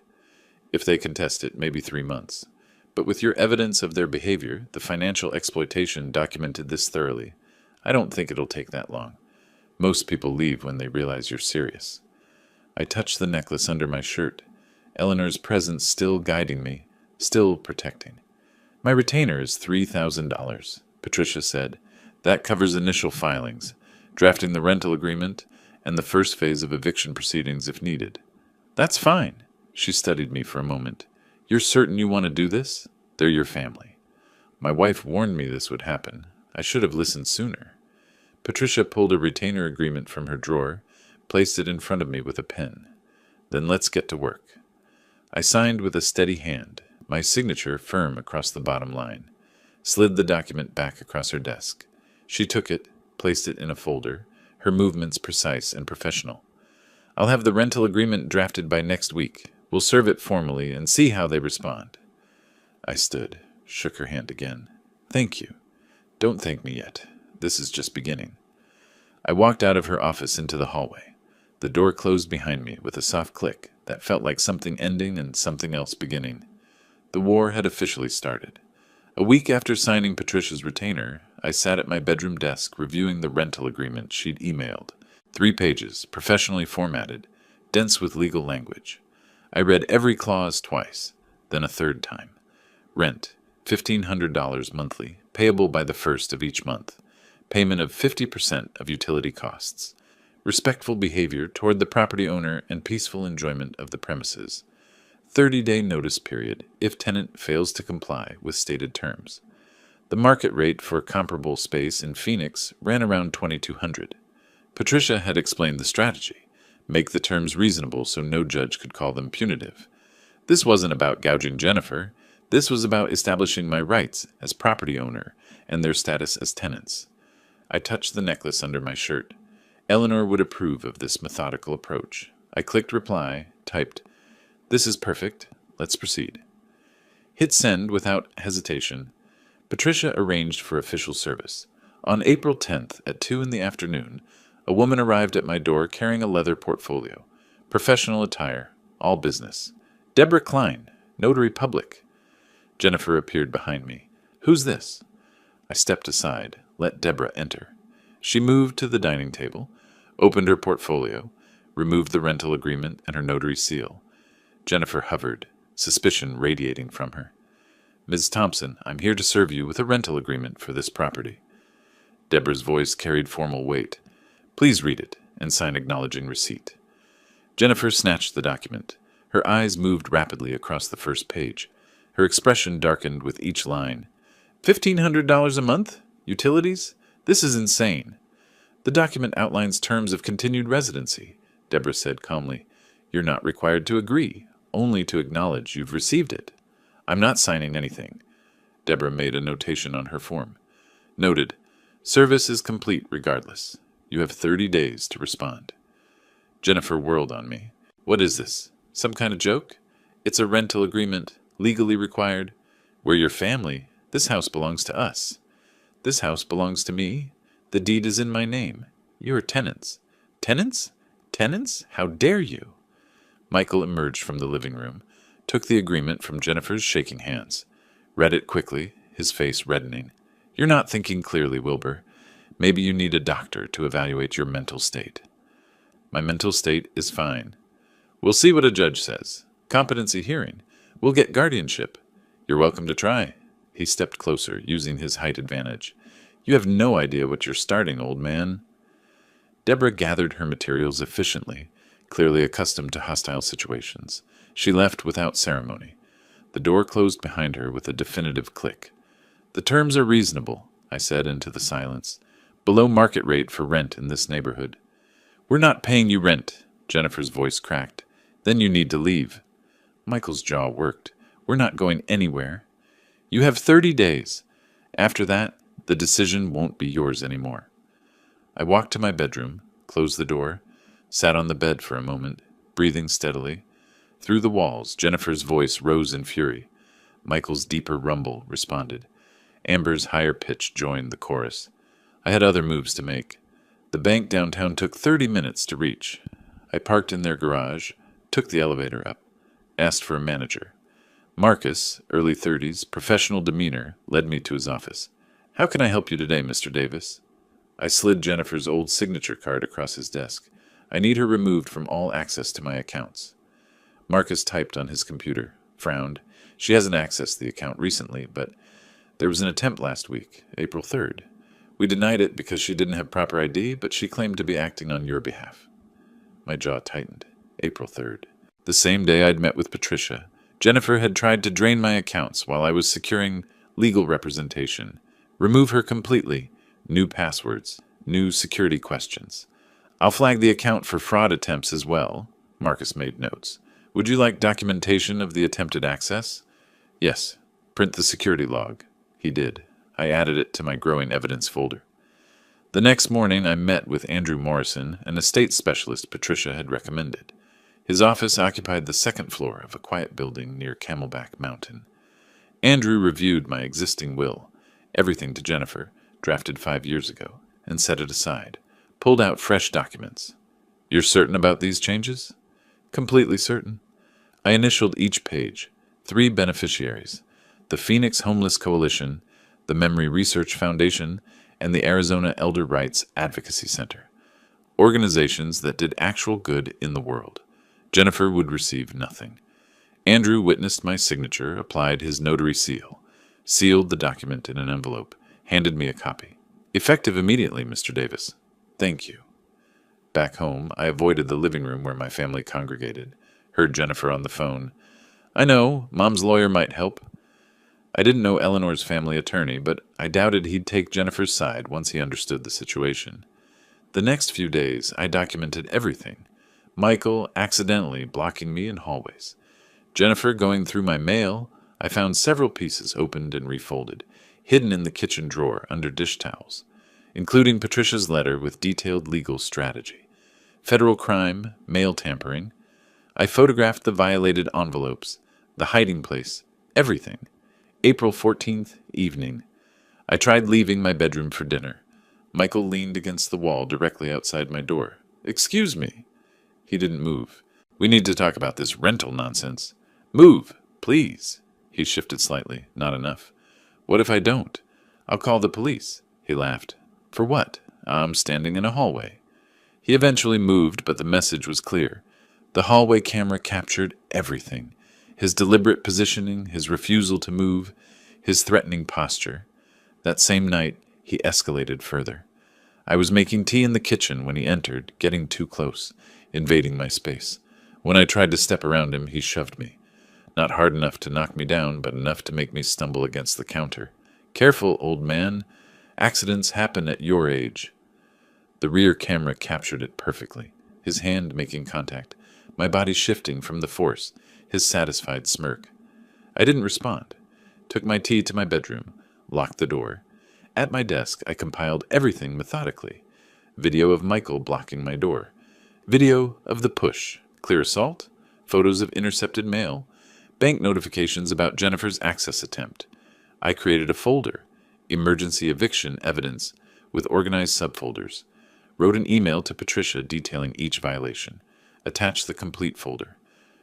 If they contest it, maybe 3 months. But with your evidence of their behavior, the financial exploitation documented this thoroughly. I don't think it'll take that long. Most people leave when they realize you're serious. I touched the necklace under my shirt. Eleanor's presence still guiding me, still protecting. My retainer is $3,000, Patricia said. That covers initial filings, drafting the rental agreement, and the first phase of eviction proceedings if needed. That's fine. She studied me for a moment. You're certain you want to do this? They're your family. My wife warned me this would happen. I should have listened sooner. Patricia pulled a retainer agreement from her drawer, placed it in front of me with a pen. Then let's get to work. I signed with a steady hand, my signature firm across the bottom line, slid the document back across her desk. She took it, placed it in a folder, her movements precise and professional. I'll have the rental agreement drafted by next week. We'll serve it formally and see how they respond. I stood, shook her hand again. Thank you. Don't thank me yet. This is just beginning. I walked out of her office into the hallway. The door closed behind me with a soft click that felt like something ending and something else beginning. The war had officially started. A week after signing Patricia's retainer, I sat at my bedroom desk reviewing the rental agreement she'd emailed. 3 pages, professionally formatted, dense with legal language. I read every clause twice, then a third time. Rent, $1,500 monthly, payable by the 1st of each month. Payment of 50% of utility costs. Respectful behavior toward the property owner and peaceful enjoyment of the premises. 30-day notice period if tenant fails to comply with stated terms. The market rate for comparable space in Phoenix ran around $2,200. Patricia had explained the strategy. Make the terms reasonable so no judge could call them punitive. This wasn't about gouging Jennifer. This was about establishing my rights as property owner and their status as tenants. I touched the necklace under my shirt. Eleanor would approve of this methodical approach. I clicked reply, typed, "This is perfect. Let's proceed." Hit send without hesitation. Patricia arranged for official service. On April 10th at 2 in the afternoon, a woman arrived at my door carrying a leather portfolio. Professional attire, all business. Deborah Klein, notary public. Jennifer appeared behind me. "Who's this?" I stepped aside, let Deborah enter. She moved to the dining table, opened her portfolio, removed the rental agreement and her notary seal. Jennifer hovered, suspicion radiating from her. "Ms. Thompson, I'm here to serve you with a rental agreement for this property." Deborah's voice carried formal weight. "Please read it and sign acknowledging receipt." Jennifer snatched the document. Her eyes moved rapidly across the first page. Her expression darkened with each line. $1,500 a month? Utilities? This is insane. "The document outlines terms of continued residency," Deborah said calmly. "You're not required to agree, only to acknowledge you've received it." "I'm not signing anything." Deborah made a notation on her form. "Noted. Service is complete regardless. You have 30 days to respond." Jennifer whirled on me. What is this? Some kind of joke? It's a rental agreement, legally required. We're your family. This house belongs to us. This house belongs to me. The deed is in my name. You're tenants. Tenants? Tenants? How dare you? Michael emerged from the living room, took the agreement from Jennifer's shaking hands, read it quickly, his face reddening. You're not thinking clearly, Wilbur. Maybe you need a doctor to evaluate your mental state. My mental state is fine. We'll see what a judge says. Competency hearing. We'll get guardianship. You're welcome to try. He stepped closer, using his height advantage. You have no idea what you're starting, old man. Deborah gathered her materials efficiently, clearly accustomed to hostile situations. She left without ceremony. The door closed behind her with a definitive click. The terms are reasonable, I said into the silence. Below market rate for rent in this neighborhood. We're not paying you rent, Jennifer's voice cracked. Then you need to leave. Michael's jaw worked. We're not going anywhere. You have 30 days. After that, the decision won't be yours anymore. I walked to my bedroom, closed the door, sat on the bed for a moment, breathing steadily. Through the walls, Jennifer's voice rose in fury. Michael's deeper rumble responded. Amber's higher pitch joined the chorus. I had other moves to make. The bank downtown took 30 minutes to reach. I parked in their garage, took the elevator up, asked for a manager. Marcus, early 30s, professional demeanor, led me to his office. How can I help you today, Mr. Davis? I slid Jennifer's old signature card across his desk. I need her removed from all access to my accounts. Marcus typed on his computer, frowned. She hasn't accessed the account recently, but there was an attempt last week, April 3rd. We denied it because she didn't have proper ID, but she claimed to be acting on your behalf. My jaw tightened. April 3rd. The same day I'd met with Patricia, Jennifer had tried to drain my accounts while I was securing legal representation. Remove her completely. New passwords. New security questions. I'll flag the account for fraud attempts as well. Marcus made notes. Would you like documentation of the attempted access? Yes. Print the security log. He did. I added it to my growing evidence folder. The next morning I met with Andrew Morrison, an estate specialist Patricia had recommended. His office occupied the second floor of a quiet building near Camelback Mountain. Andrew reviewed my existing will, everything to Jennifer, drafted 5 years ago, and set it aside, pulled out fresh documents. You're certain about these changes? Completely certain. I initialed each page. 3 beneficiaries: the Phoenix Homeless Coalition, the Memory Research Foundation, and the Arizona Elder Rights Advocacy Center. Organizations that did actual good in the world. Jennifer would receive nothing. Andrew witnessed my signature, applied his notary seal, sealed the document in an envelope, handed me a copy. Effective immediately, Mr. Davis. Thank you. Back home, I avoided the living room where my family congregated, heard Jennifer on the phone. I know, Mom's lawyer might help. I didn't know Eleanor's family attorney, but I doubted he'd take Jennifer's side once he understood the situation. The next few days, I documented everything. Michael accidentally blocking me in hallways. Jennifer going through my mail. I found several pieces opened and refolded, hidden in the kitchen drawer under dish towels, including Patricia's letter with detailed legal strategy. Federal crime, mail tampering. I photographed the violated envelopes, the hiding place, everything. April 14th, evening. I tried leaving my bedroom for dinner. Michael leaned against the wall directly outside my door. Excuse me. He didn't move. We need to talk about this rental nonsense. Move, please. He shifted slightly. Not enough. What if I don't? I'll call the police. He laughed. For what? I'm standing in a hallway. He eventually moved, but the message was clear. The hallway camera captured everything. His deliberate positioning, his refusal to move, his threatening posture. That same night, he escalated further. I was making tea in the kitchen when he entered, getting too close, invading my space. When I tried to step around him, he shoved me. Not hard enough to knock me down, but enough to make me stumble against the counter. Careful, old man. Accidents happen at your age. The rear camera captured it perfectly, his hand making contact, my body shifting from the force, his satisfied smirk. I didn't respond. Took my tea to my bedroom, locked the door. At my desk, I compiled everything methodically. Video of Michael blocking my door. Video of the push, clear assault, photos of intercepted mail, bank notifications about Jennifer's access attempt. I created a folder, emergency eviction evidence, with organized subfolders. Wrote an email to Patricia detailing each violation. Attached the complete folder.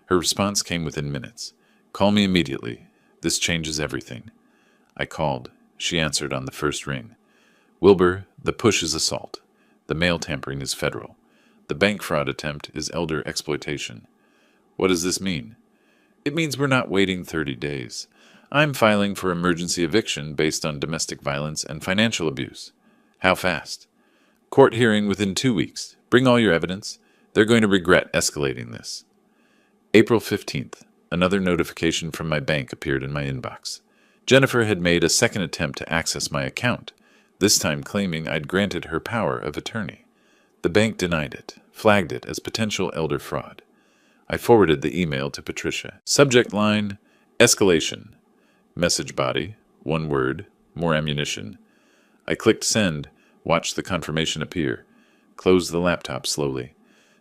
Her response came within minutes. Call me immediately. This changes everything. I called. She answered on the first ring. Wilbur, the push is assault. The mail tampering is federal. The bank fraud attempt is elder exploitation. What does this mean? It means we're not waiting 30 days. I'm filing for emergency eviction based on domestic violence and financial abuse. How fast? Court hearing within 2 weeks. Bring all your evidence. They're going to regret escalating this. April 15th. Another notification from my bank appeared in my inbox. Jennifer had made a second attempt to access my account, this time claiming I'd granted her power of attorney. The bank denied it, flagged it as potential elder fraud. I forwarded the email to Patricia. Subject line, escalation. Message body, one word, more ammunition. I clicked send, watched the confirmation appear, closed the laptop slowly.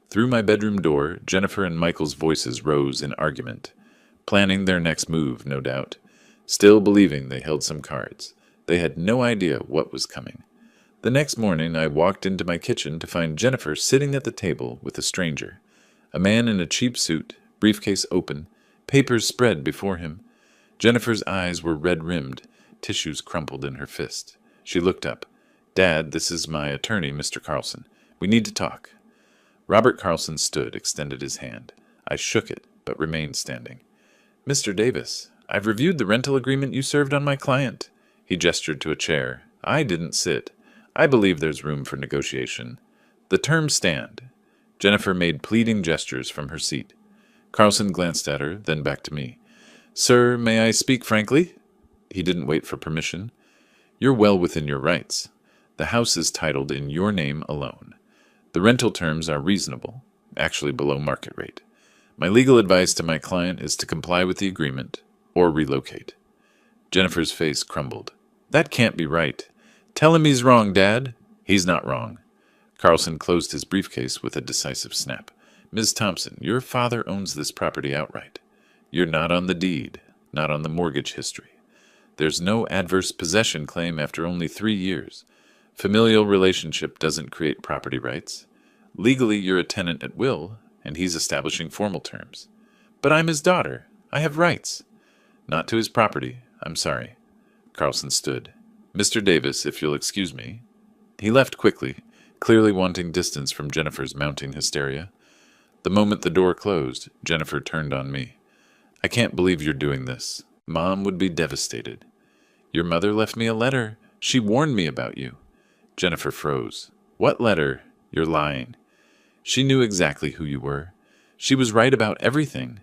Through my bedroom door, Jennifer and Michael's voices rose in argument, planning their next move, no doubt, still believing they held some cards. They had no idea what was coming. The next morning, I walked into my kitchen to find Jennifer sitting at the table with a stranger, a man in a cheap suit, briefcase open, papers spread before him. Jennifer's eyes were red-rimmed, tissues crumpled in her fist. She looked up. Dad, this is my attorney, Mr. Carlson. We need to talk. Robert Carlson stood, extended his hand. I shook it, but remained standing. Mr. Davis, I've reviewed the rental agreement you served on my client. He gestured to a chair. I didn't sit. I believe there's room for negotiation. The terms stand. Jennifer made pleading gestures from her seat. Carlson glanced at her, then back to me. Sir, may I speak frankly? He didn't wait for permission. You're well within your rights. The house is titled in your name alone. The rental terms are reasonable, actually below market rate. My legal advice to my client is to comply with the agreement or relocate. Jennifer's face crumbled. That can't be right. Tell him he's wrong, Dad. He's not wrong. Carlson closed his briefcase with a decisive snap. Ms. Thompson, your father owns this property outright. You're not on the deed, not on the mortgage history. There's no adverse possession claim after only 3 years. Familial relationship doesn't create property rights. Legally, you're a tenant at will, and he's establishing formal terms. But I'm his daughter. I have rights. Not to his property. I'm sorry. Carlson stood. Mr. Davis, if you'll excuse me. He left quickly, clearly wanting distance from Jennifer's mounting hysteria. The moment the door closed, Jennifer turned on me. I can't believe you're doing this. Mom would be devastated. Your mother left me a letter. She warned me about you. Jennifer froze. What letter? You're lying. She knew exactly who you were. She was right about everything.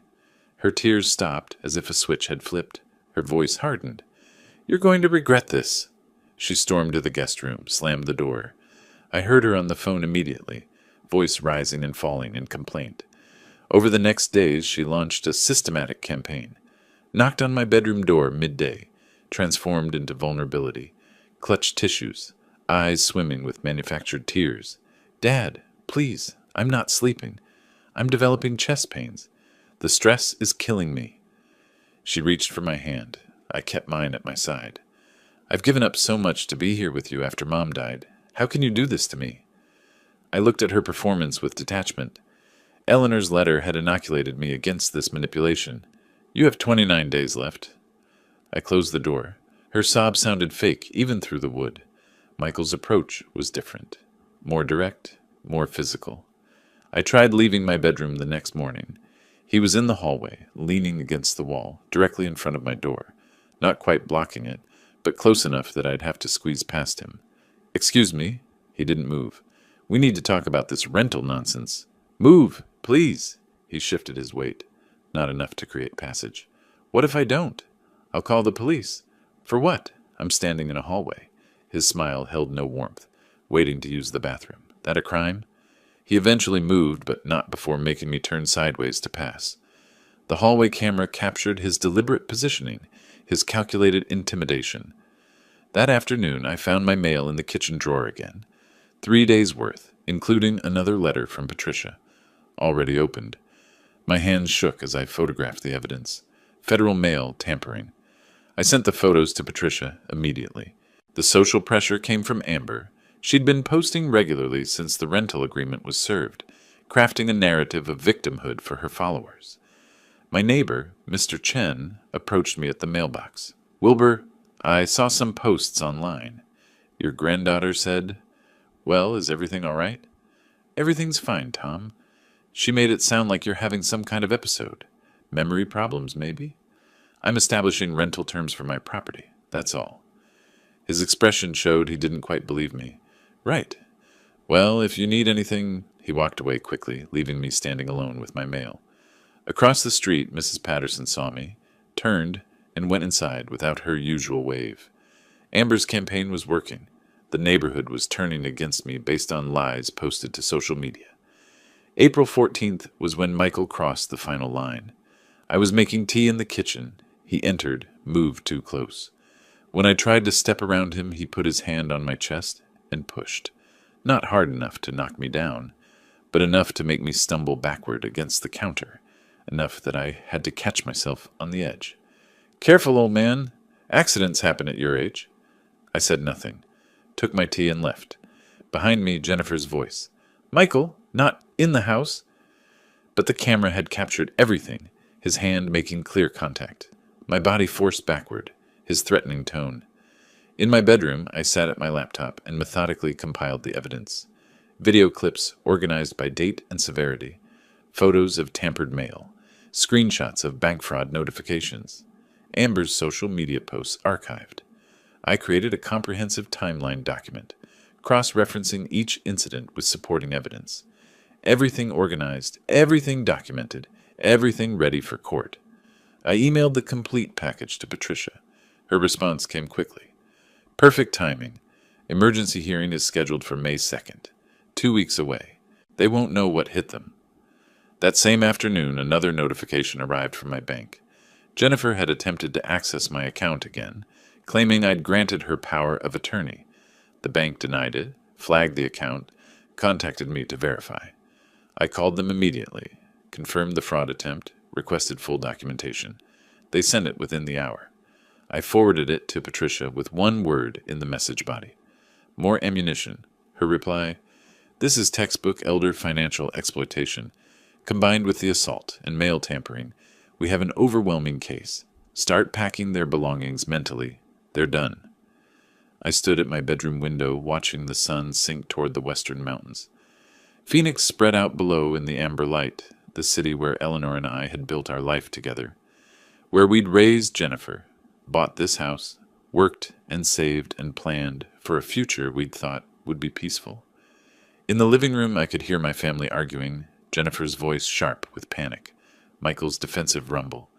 Her tears stopped as if a switch had flipped. Her voice hardened. You're going to regret this. She stormed to the guest room, slammed the door. I heard her on the phone immediately, voice rising and falling in complaint. Over the next days, she launched a systematic campaign. Knocked on my bedroom door midday, transformed into vulnerability, clutched tissues, eyes swimming with manufactured tears. Dad, please, I'm not sleeping. I'm developing chest pains. The stress is killing me. She reached for my hand. I kept mine at my side. I've given up so much to be here with you after Mom died. How can you do this to me? I looked at her performance with detachment. Eleanor's letter had inoculated me against this manipulation. You have 29 days left. I closed the door. Her sob sounded fake, even through the wood. Michael's approach was different. More direct, more physical. I tried leaving my bedroom the next morning. He was in the hallway, leaning against the wall, directly in front of my door. Not quite blocking it, but close enough that I'd have to squeeze past him. Excuse me. He didn't move. We need to talk about this rental nonsense. Move, please. He shifted his weight. Not enough to create passage. What if I don't? I'll call the police. For what? I'm standing in a hallway. His smile held no warmth, waiting to use the bathroom. That a crime? He eventually moved, but not before making me turn sideways to pass. The hallway camera captured his deliberate positioning, his calculated intimidation. That afternoon, I found my mail in the kitchen drawer again. 3 days' worth, including another letter from Patricia. already opened. My hands shook as I photographed the evidence. Federal mail tampering. I sent the photos to Patricia immediately. The social pressure came from Amber. She'd been posting regularly since the rental agreement was served, crafting a narrative of victimhood for her followers. My neighbor, Mr. Chen, approached me at the mailbox. "Wilbur, I saw some posts online. Your granddaughter said, 'Well, is everything all right?' 'Everything's fine, Tom. She made it sound like you're having some kind of episode. Memory problems, maybe? I'm establishing rental terms for my property, that's all.' His expression showed he didn't quite believe me. 'Right. Well, if you need anything—' He walked away quickly, leaving me standing alone with my mail. Across the street, Mrs. Patterson saw me, turned, and went inside without her usual wave. Amber's campaign was working. The neighborhood was turning against me based on lies posted to social media. April 14th was when Michael crossed the final line. I was making tea in the kitchen. He entered, moved too close. When I tried to step around him, he put his hand on my chest and pushed. Not hard enough to knock me down, but enough to make me stumble backward against the counter, enough that I had to catch myself on the edge. "Careful, old man. Accidents happen at your age." I said nothing, took my tea and left. Behind me, Jennifer's voice. "Michael, not in the house." But the camera had captured everything, his hand making clear contact. My body forced backward, his threatening tone. In my bedroom, I sat at my laptop and methodically compiled the evidence. Video clips organized by date and severity, photos of tampered mail, screenshots of bank fraud notifications, Amber's social media posts archived. I created a comprehensive timeline document, cross-referencing each incident with supporting evidence. Everything organized, everything documented, everything ready for court. I emailed the complete package to Patricia. Her response came quickly. "Perfect timing. Emergency hearing is scheduled for May 2nd. 2 weeks away. They won't know what hit them." That same afternoon, another notification arrived from my bank. Jennifer had attempted to access my account again, claiming I'd granted her power of attorney. The bank denied it, flagged the account, contacted me to verify. I called them immediately, confirmed the fraud attempt, requested full documentation. They sent it within the hour. I forwarded it to Patricia with one word in the message body. "More ammunition." Her reply, "This is textbook elder financial exploitation. Combined with the assault and mail tampering, we have an overwhelming case. Start packing their belongings mentally. They're done." I stood at my bedroom window watching the sun sink toward the western mountains. Phoenix spread out below in the amber light, the city where Eleanor and I had built our life together, where we'd raised Jennifer, bought this house, worked and saved and planned for a future we'd thought would be peaceful. In the living room, I could hear my family arguing, Jennifer's voice sharp with panic, Michael's defensive rumble,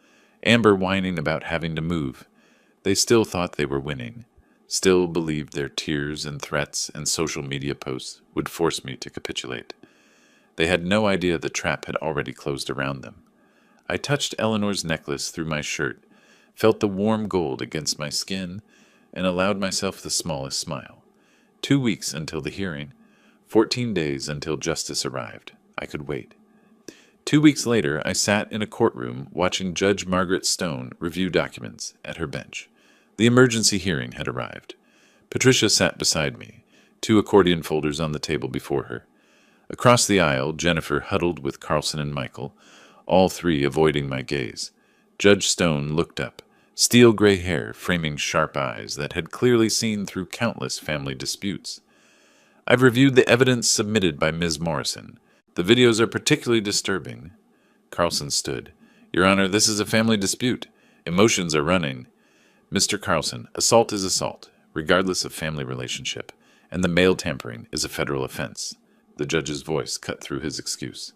Amber whining about having to move. They still thought they were winning, still believed their tears and threats and social media posts would force me to capitulate. They had no idea the trap had already closed around them. I touched Eleanor's necklace through my shirt, felt the warm gold against my skin, and allowed myself the smallest smile. 2 weeks until the hearing, 14 days until justice arrived. I could wait. 2 weeks later, I sat in a courtroom watching Judge Margaret Stone review documents at her bench. The emergency hearing had arrived. Patricia sat beside me, 2 accordion folders on the table before her. Across the aisle, Jennifer huddled with Carlson and Michael, all 3 avoiding my gaze. Judge Stone looked up, steel gray hair framing sharp eyes that had clearly seen through countless family disputes. "I've reviewed the evidence submitted by Ms. Morrison. The videos are particularly disturbing." Carlson stood. "Your Honor, this is a family dispute. Emotions are running." "Mr. Carlson, assault is assault, regardless of family relationship, and the mail tampering is a federal offense." The judge's voice cut through his excuse.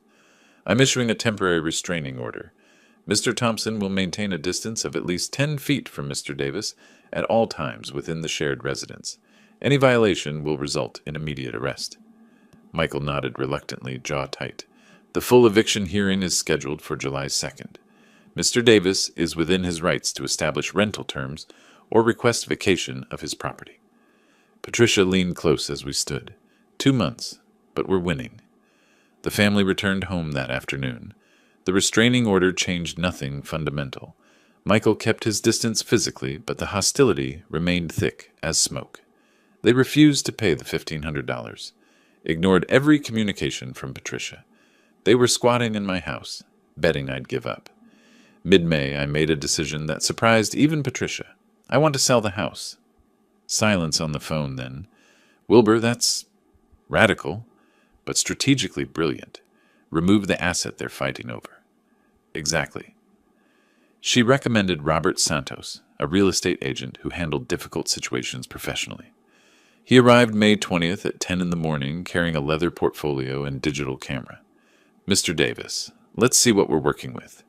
"I'm issuing a temporary restraining order. Mr. Thompson will maintain a distance of at least 10 feet from Mr. Davis at all times within the shared residence. Any violation will result in immediate arrest." Michael nodded reluctantly, jaw tight. "The full eviction hearing is scheduled for July 2nd. Mr. Davis is within his rights to establish rental terms or request vacation of his property." Patricia leaned close as we stood. 2 months, but we're winning. The family returned home that afternoon. The restraining order changed nothing fundamental. Michael kept his distance physically, but the hostility remained thick as smoke. They refused to pay the $1,500, ignored every communication from Patricia. They were squatting in my house, betting I'd give up. Mid-May, I made a decision that surprised even Patricia. I want to sell the house. Silence on the phone then. Wilbur, that's radical, but strategically brilliant. Remove the asset they're fighting over. Exactly. She recommended Robert Santos, a real estate agent who handled difficult situations professionally. He arrived May 20th at 10 in the morning carrying a leather portfolio and digital camera. Mr. Davis, let's see what we're working with.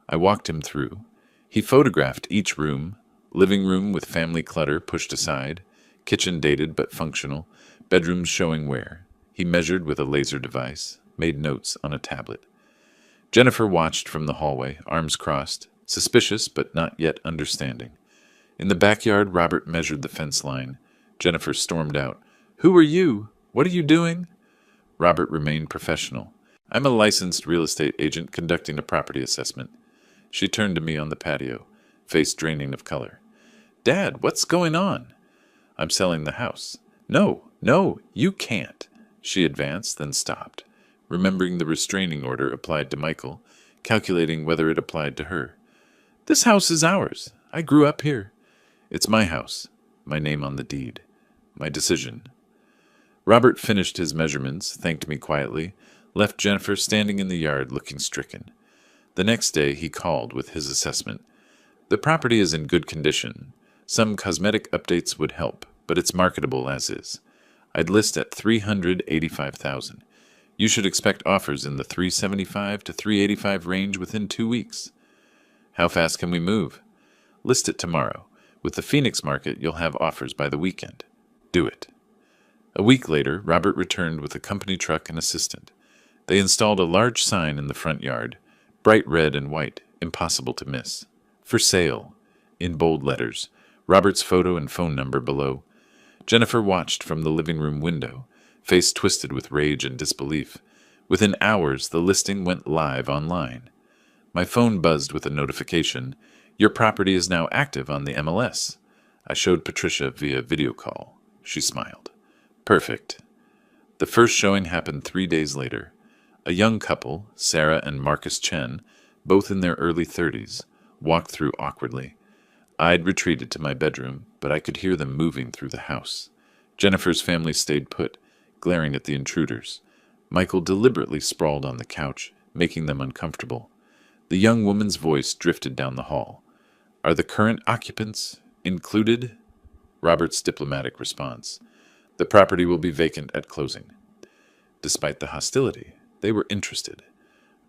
I walked him through. He photographed each room, living room with family clutter pushed aside, kitchen dated but functional, bedrooms showing wear. He measured with a laser device, made notes on a tablet. Jennifer watched from the hallway, arms crossed, suspicious but not yet understanding. In the backyard, Robert measured the fence line. Jennifer stormed out. "Who are you? What are you doing?" Robert remained professional. "I'm a licensed real estate agent conducting a property assessment." She turned to me on the patio, face draining of color. "Dad, what's going on?" "I'm selling the house." No, you can't." She advanced, then stopped, remembering the restraining order applied to Michael, calculating whether it applied to her. "This house is ours. I grew up here." "It's my house, my name on the deed, my decision." Robert finished his measurements, thanked me quietly, left Jennifer standing in the yard looking stricken. The next day he called with his assessment. "The property is in good condition. Some cosmetic updates would help, but it's marketable as is. I'd list at $385,000. You should expect offers in the $375 to $385 range within 2 weeks." "How fast can we move?" "List it tomorrow. With the Phoenix market, you'll have offers by the weekend." "Do it." A week later, Robert returned with a company truck and assistant. They installed a large sign in the front yard, bright red and white, impossible to miss. "For sale," in bold letters, Robert's photo and phone number below. Jennifer watched from the living room window, face twisted with rage and disbelief. Within hours, the listing went live online. My phone buzzed with a notification. "Your property is now active on the MLS." I showed Patricia via video call. She smiled. "Perfect." The first showing happened 3 days later. A young couple, Sarah and Marcus Chen, both in their early 30s, walked through awkwardly. I'd retreated to my bedroom, but I could hear them moving through the house. Jennifer's family stayed put, glaring at the intruders. Michael deliberately sprawled on the couch, making them uncomfortable. The young woman's voice drifted down the hall. "Are the current occupants included?" Robert's diplomatic response. "The property will be vacant at closing." Despite the hostility, they were interested.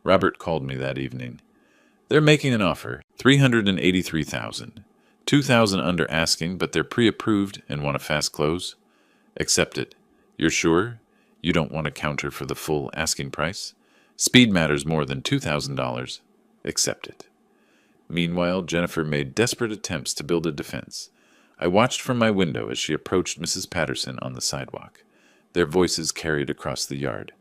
Robert called me that evening. "They're making an offer, $383,000. $2,000 under asking, but they're pre-approved and want a fast close." "Accept it." "You're sure? You don't want to counter for the full asking price?" "Speed matters more than $2,000. "Accept it." Meanwhile, Jennifer made desperate attempts to build a defense. I watched from my window as she approached Mrs. Patterson on the sidewalk. Their voices carried across the yard.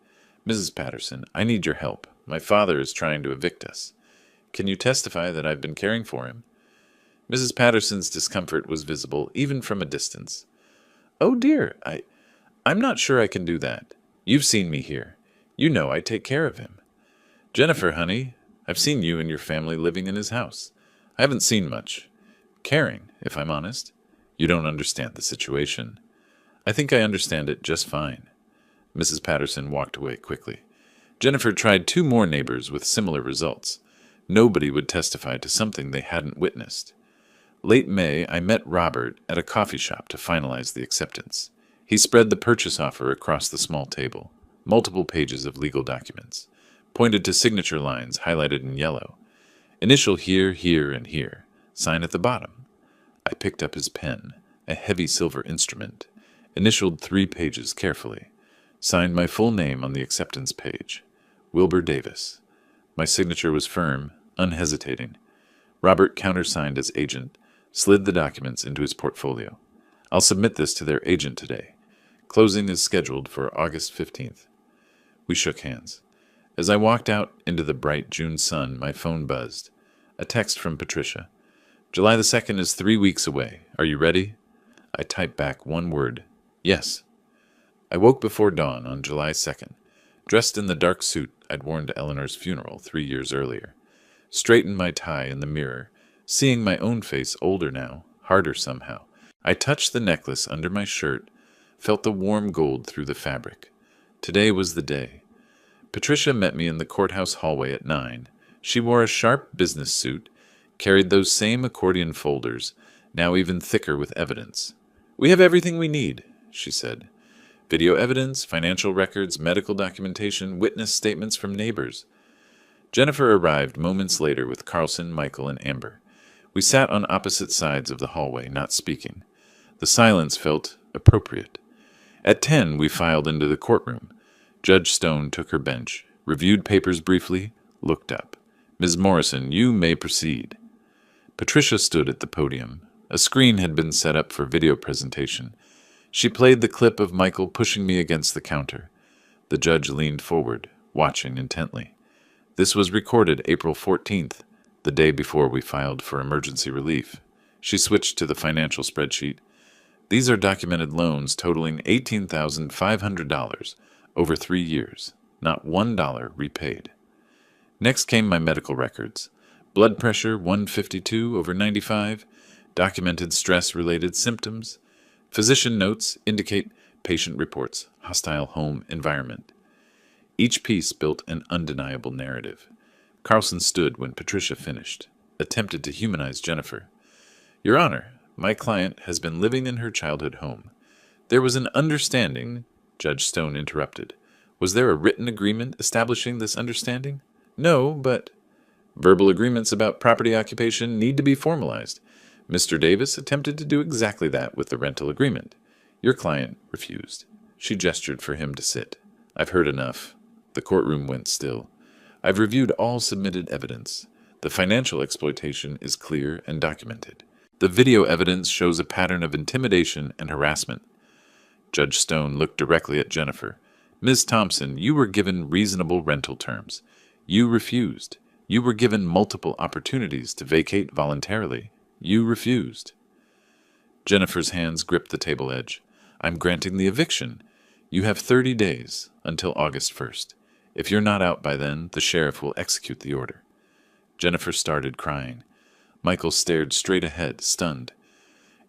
"Mrs. Patterson, I need your help. My father is trying to evict us." "Can you testify that I've been caring for him?" Mrs. Patterson's discomfort was visible, even from a distance. "Oh dear, I'm not sure I can do that. You've seen me here. You know I take care of him." "Jennifer, honey, I've seen you and your family living in his house. I haven't seen much. Caring, if I'm honest. You don't understand the situation." "I think I understand it just fine." Mrs. Patterson walked away quickly. Jennifer tried 2 more neighbors with similar results. Nobody would testify to something they hadn't witnessed. Late May, I met Robert at a coffee shop to finalize the acceptance. He spread the purchase offer across the small table, multiple pages of legal documents, pointed to signature lines highlighted in yellow. "Initial here, here, and here. Sign at the bottom." I picked up his pen, a heavy silver instrument, initialed 3 pages carefully, signed my full name on the acceptance page. Wilbur Davis. My signature was firm, unhesitating. Robert countersigned as agent, slid the documents into his portfolio. "I'll submit this to their agent today. Closing is scheduled for August 15th. We shook hands. As I walked out into the bright June sun, my phone buzzed. A text from Patricia. July the 2nd is 3 weeks away. Are you ready? I typed back one word. Yes. I woke before dawn on July 2nd, dressed in the dark suit I'd worn to Eleanor's funeral 3 years earlier. Straightened my tie in the mirror, seeing my own face older now, harder somehow. I touched the necklace under my shirt, felt the warm gold through the fabric. Today was the day. Patricia met me in the courthouse hallway at 9. She wore a sharp business suit, carried those same accordion folders, now even thicker with evidence. We have everything we need, she said. Video evidence, financial records, medical documentation, witness statements from neighbors. Jennifer arrived moments later with Carlson, Michael, and Amber. We sat on opposite sides of the hallway, not speaking. The silence felt appropriate. At 10, we filed into the courtroom. Judge Stone took her bench, reviewed papers briefly, looked up. Ms. Morrison, you may proceed. Patricia stood at the podium. A screen had been set up for video presentation. She played the clip of Michael pushing me against the counter. The judge leaned forward, watching intently. This was recorded April 14th, the day before we filed for emergency relief. She switched to the financial spreadsheet. These are documented loans totaling $18,500 over 3 years, not $1 repaid. Next came my medical records. Blood pressure 152 over 95, documented stress-related symptoms. Physician notes indicate patient reports, hostile home environment. Each piece built an undeniable narrative. Carlson stood when Patricia finished, attempted to humanize Jennifer. Your Honor, my client has been living in her childhood home. There was an understanding, Judge Stone interrupted. Was there a written agreement establishing this understanding? No, but verbal agreements about property occupation need to be formalized. Mr. Davis attempted to do exactly that with the rental agreement. Your client refused. She gestured for him to sit. I've heard enough. The courtroom went still. I've reviewed all submitted evidence. The financial exploitation is clear and documented. The video evidence shows a pattern of intimidation and harassment. Judge Stone looked directly at Jennifer. Ms. Thompson, you were given reasonable rental terms. You refused. You were given multiple opportunities to vacate voluntarily. You refused. Jennifer's hands gripped the table edge. I'm granting the eviction. You have 30 days until August 1st. If you're not out by then, the sheriff will execute the order. Jennifer started crying. Michael stared straight ahead, stunned.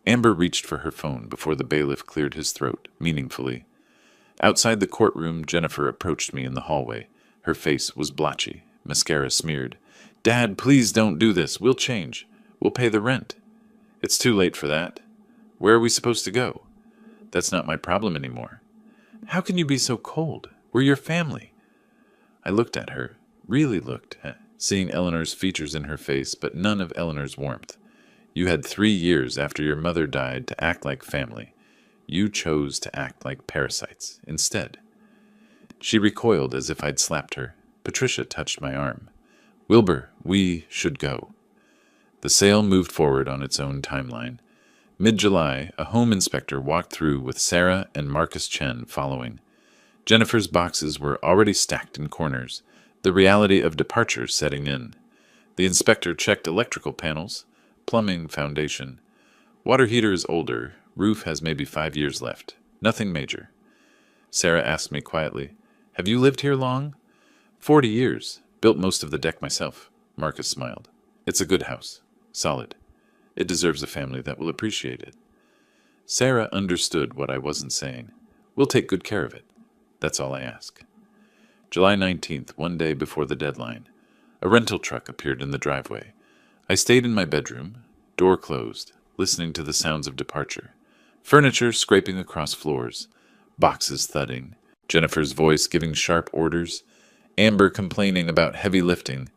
Amber reached for her phone before the bailiff cleared his throat, meaningfully. Outside the courtroom, Jennifer approached me in the hallway. Her face was blotchy, mascara smeared. Dad, please don't do this. We'll change. We'll pay the rent. It's too late for that. Where are we supposed to go? That's not my problem anymore. How can you be so cold? We're your family. I looked at her, really looked, seeing Eleanor's features in her face, but none of Eleanor's warmth. You had 3 years after your mother died to act like family. You chose to act like parasites instead. She recoiled as if I'd slapped her. Patricia touched my arm. Wilbur, we should go. The sale moved forward on its own timeline. Mid-July, a home inspector walked through with Sarah and Marcus Chen following. Jennifer's boxes were already stacked in corners, the reality of departure setting in. The inspector checked electrical panels, plumbing foundation. Water heater is older, roof has maybe 5 years left. Nothing major. Sarah asked me quietly, Have you lived here long? 40 years. Built most of the deck myself. Marcus smiled. It's a good house. Solid. It deserves a family that will appreciate it. Sarah understood what I wasn't saying. We'll take good care of it. That's all I ask. July 19th, one day before the deadline. A rental truck appeared in the driveway. I stayed in my bedroom, door closed, listening to the sounds of departure. Furniture scraping across floors, boxes thudding, Jennifer's voice giving sharp orders, Amber complaining about heavy lifting.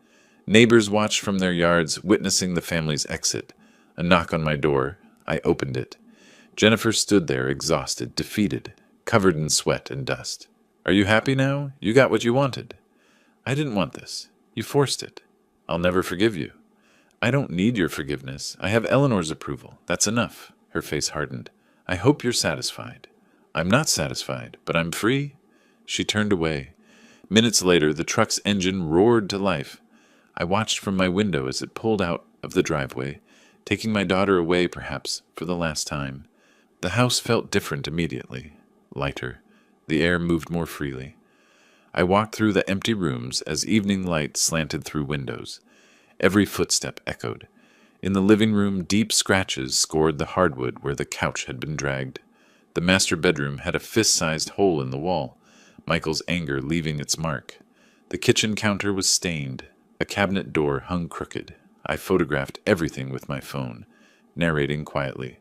Neighbors watched from their yards, witnessing the family's exit. A knock on my door. I opened it. Jennifer stood there, exhausted, defeated, covered in sweat and dust. Are you happy now? You got what you wanted. I didn't want this. You forced it. I'll never forgive you. I don't need your forgiveness. I have Eleanor's approval. That's enough. Her face hardened. I hope you're satisfied. I'm not satisfied, but I'm free. She turned away. Minutes later, the truck's engine roared to life. I watched from my window as it pulled out of the driveway, taking my daughter away perhaps for the last time. The house felt different immediately, lighter. The air moved more freely. I walked through the empty rooms as evening light slanted through windows. Every footstep echoed. In the living room, deep scratches scored the hardwood where the couch had been dragged. The master bedroom had a fist-sized hole in the wall, Michael's anger leaving its mark. The kitchen counter was stained. A cabinet door hung crooked. I photographed everything with my phone, narrating quietly.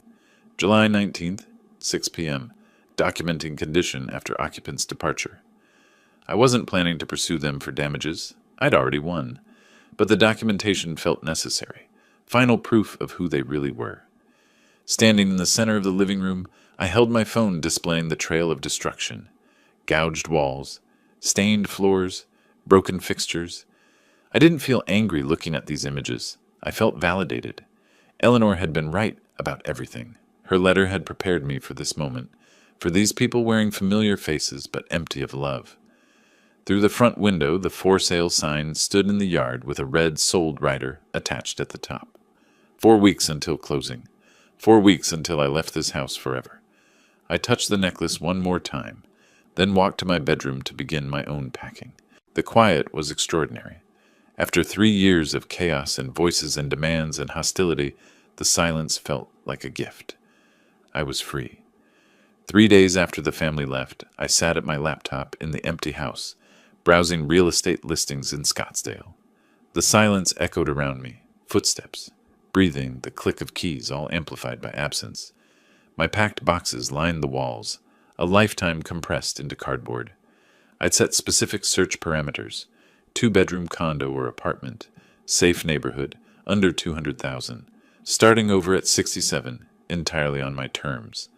July 19th, 6 p.m., documenting condition after occupant's departure. I wasn't planning to pursue them for damages. I'd already won. But the documentation felt necessary, final proof of who they really were. Standing in the center of the living room, I held my phone displaying the trail of destruction. Gouged walls, stained floors, broken fixtures. I didn't feel angry looking at these images. I felt validated. Eleanor had been right about everything. Her letter had prepared me for this moment, for these people wearing familiar faces but empty of love. Through the front window, the for sale sign stood in the yard with a red sold rider attached at the top. 4 weeks until closing. 4 weeks until I left this house forever. I touched the necklace one more time, then walked to my bedroom to begin my own packing. The quiet was extraordinary. After 3 years of chaos and voices and demands and hostility, the silence felt like a gift. I was free. 3 days after the family left, I sat at my laptop in the empty house, browsing real estate listings in Scottsdale. The silence echoed around me, footsteps, breathing, the click of keys, all amplified by absence. My packed boxes lined the walls, a lifetime compressed into cardboard. I'd set specific search parameters: 2-bedroom condo or apartment, safe neighborhood, under $200,000, starting over at 67, entirely on my terms.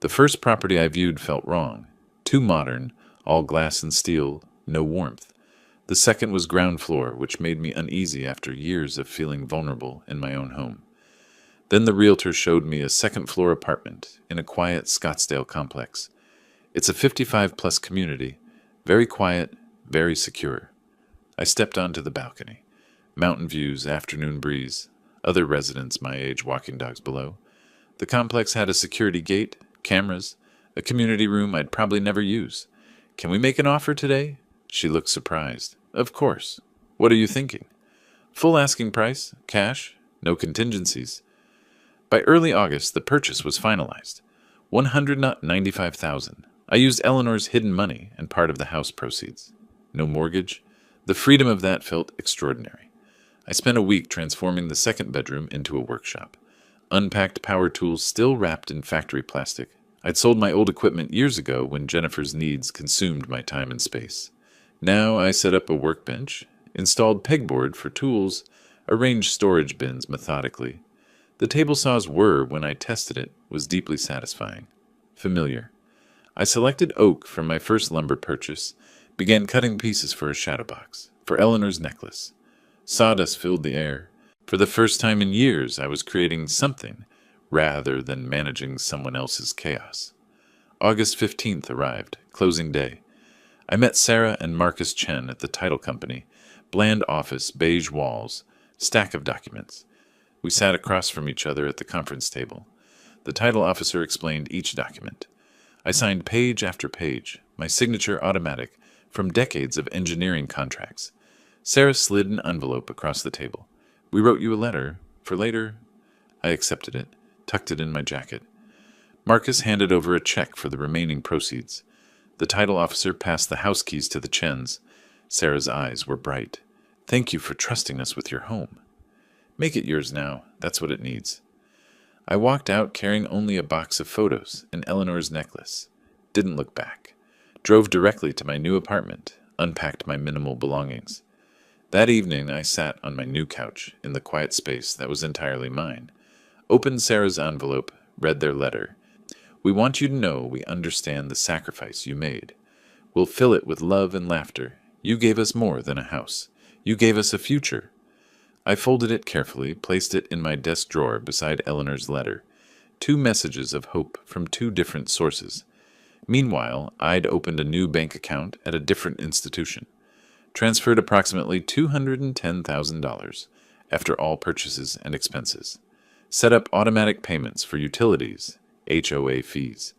The first property I viewed felt wrong. Too modern, all glass and steel, no warmth. The second was ground floor, which made me uneasy after years of feeling vulnerable in my own home. Then the realtor showed me a second-floor apartment in a quiet Scottsdale complex. It's a 55-plus community, very quiet, very secure. I stepped onto the balcony. Mountain views, afternoon breeze, other residents my age walking dogs below. The complex had a security gate, cameras, a community room I'd probably never use. "Can we make an offer today?" She looked surprised. "Of course. What are you thinking?" "Full asking price, cash, no contingencies." By early August, the purchase was finalized. $195,000. I used Eleanor's hidden money and part of the house proceeds. No mortgage. The freedom of that felt extraordinary. I spent a week transforming the second bedroom into a workshop. Unpacked power tools still wrapped in factory plastic. I'd sold my old equipment years ago when Jennifer's needs consumed my time and space. Now I set up a workbench, installed pegboard for tools, arranged storage bins methodically. The table saws were, when I tested it, was deeply satisfying. Familiar. I selected oak from my first lumber purchase, began cutting pieces for a shadow box, for Eleanor's necklace. Sawdust filled the air. For the first time in years, I was creating something, rather than managing someone else's chaos. August 15th arrived, closing day. I met Sarah and Marcus Chen at the title company. Bland office, beige walls, stack of documents. We sat across from each other at the conference table. The title officer explained each document. I signed page after page, my signature automatic, from decades of engineering contracts. Sarah slid an envelope across the table. "We wrote you a letter. For later." I accepted it, tucked it in my jacket. Marcus handed over a check for the remaining proceeds. The title officer passed the house keys to the Chens. Sarah's eyes were bright. "Thank you for trusting us with your home." "Make it yours now. That's what it needs." I walked out carrying only a box of photos and Eleanor's necklace. Didn't look back. Drove directly to my new apartment, unpacked my minimal belongings. That evening I sat on my new couch in the quiet space that was entirely mine. Opened Sarah's envelope, read their letter. "We want you to know we understand the sacrifice you made. We'll fill it with love and laughter. You gave us more than a house. You gave us a future." I folded it carefully, placed it in my desk drawer beside Eleanor's letter. 2 messages of hope from 2 different sources. Meanwhile, I'd opened a new bank account at a different institution. transferred approximately $210,000 after all purchases and expenses, set up automatic payments for utilities, HOA fees,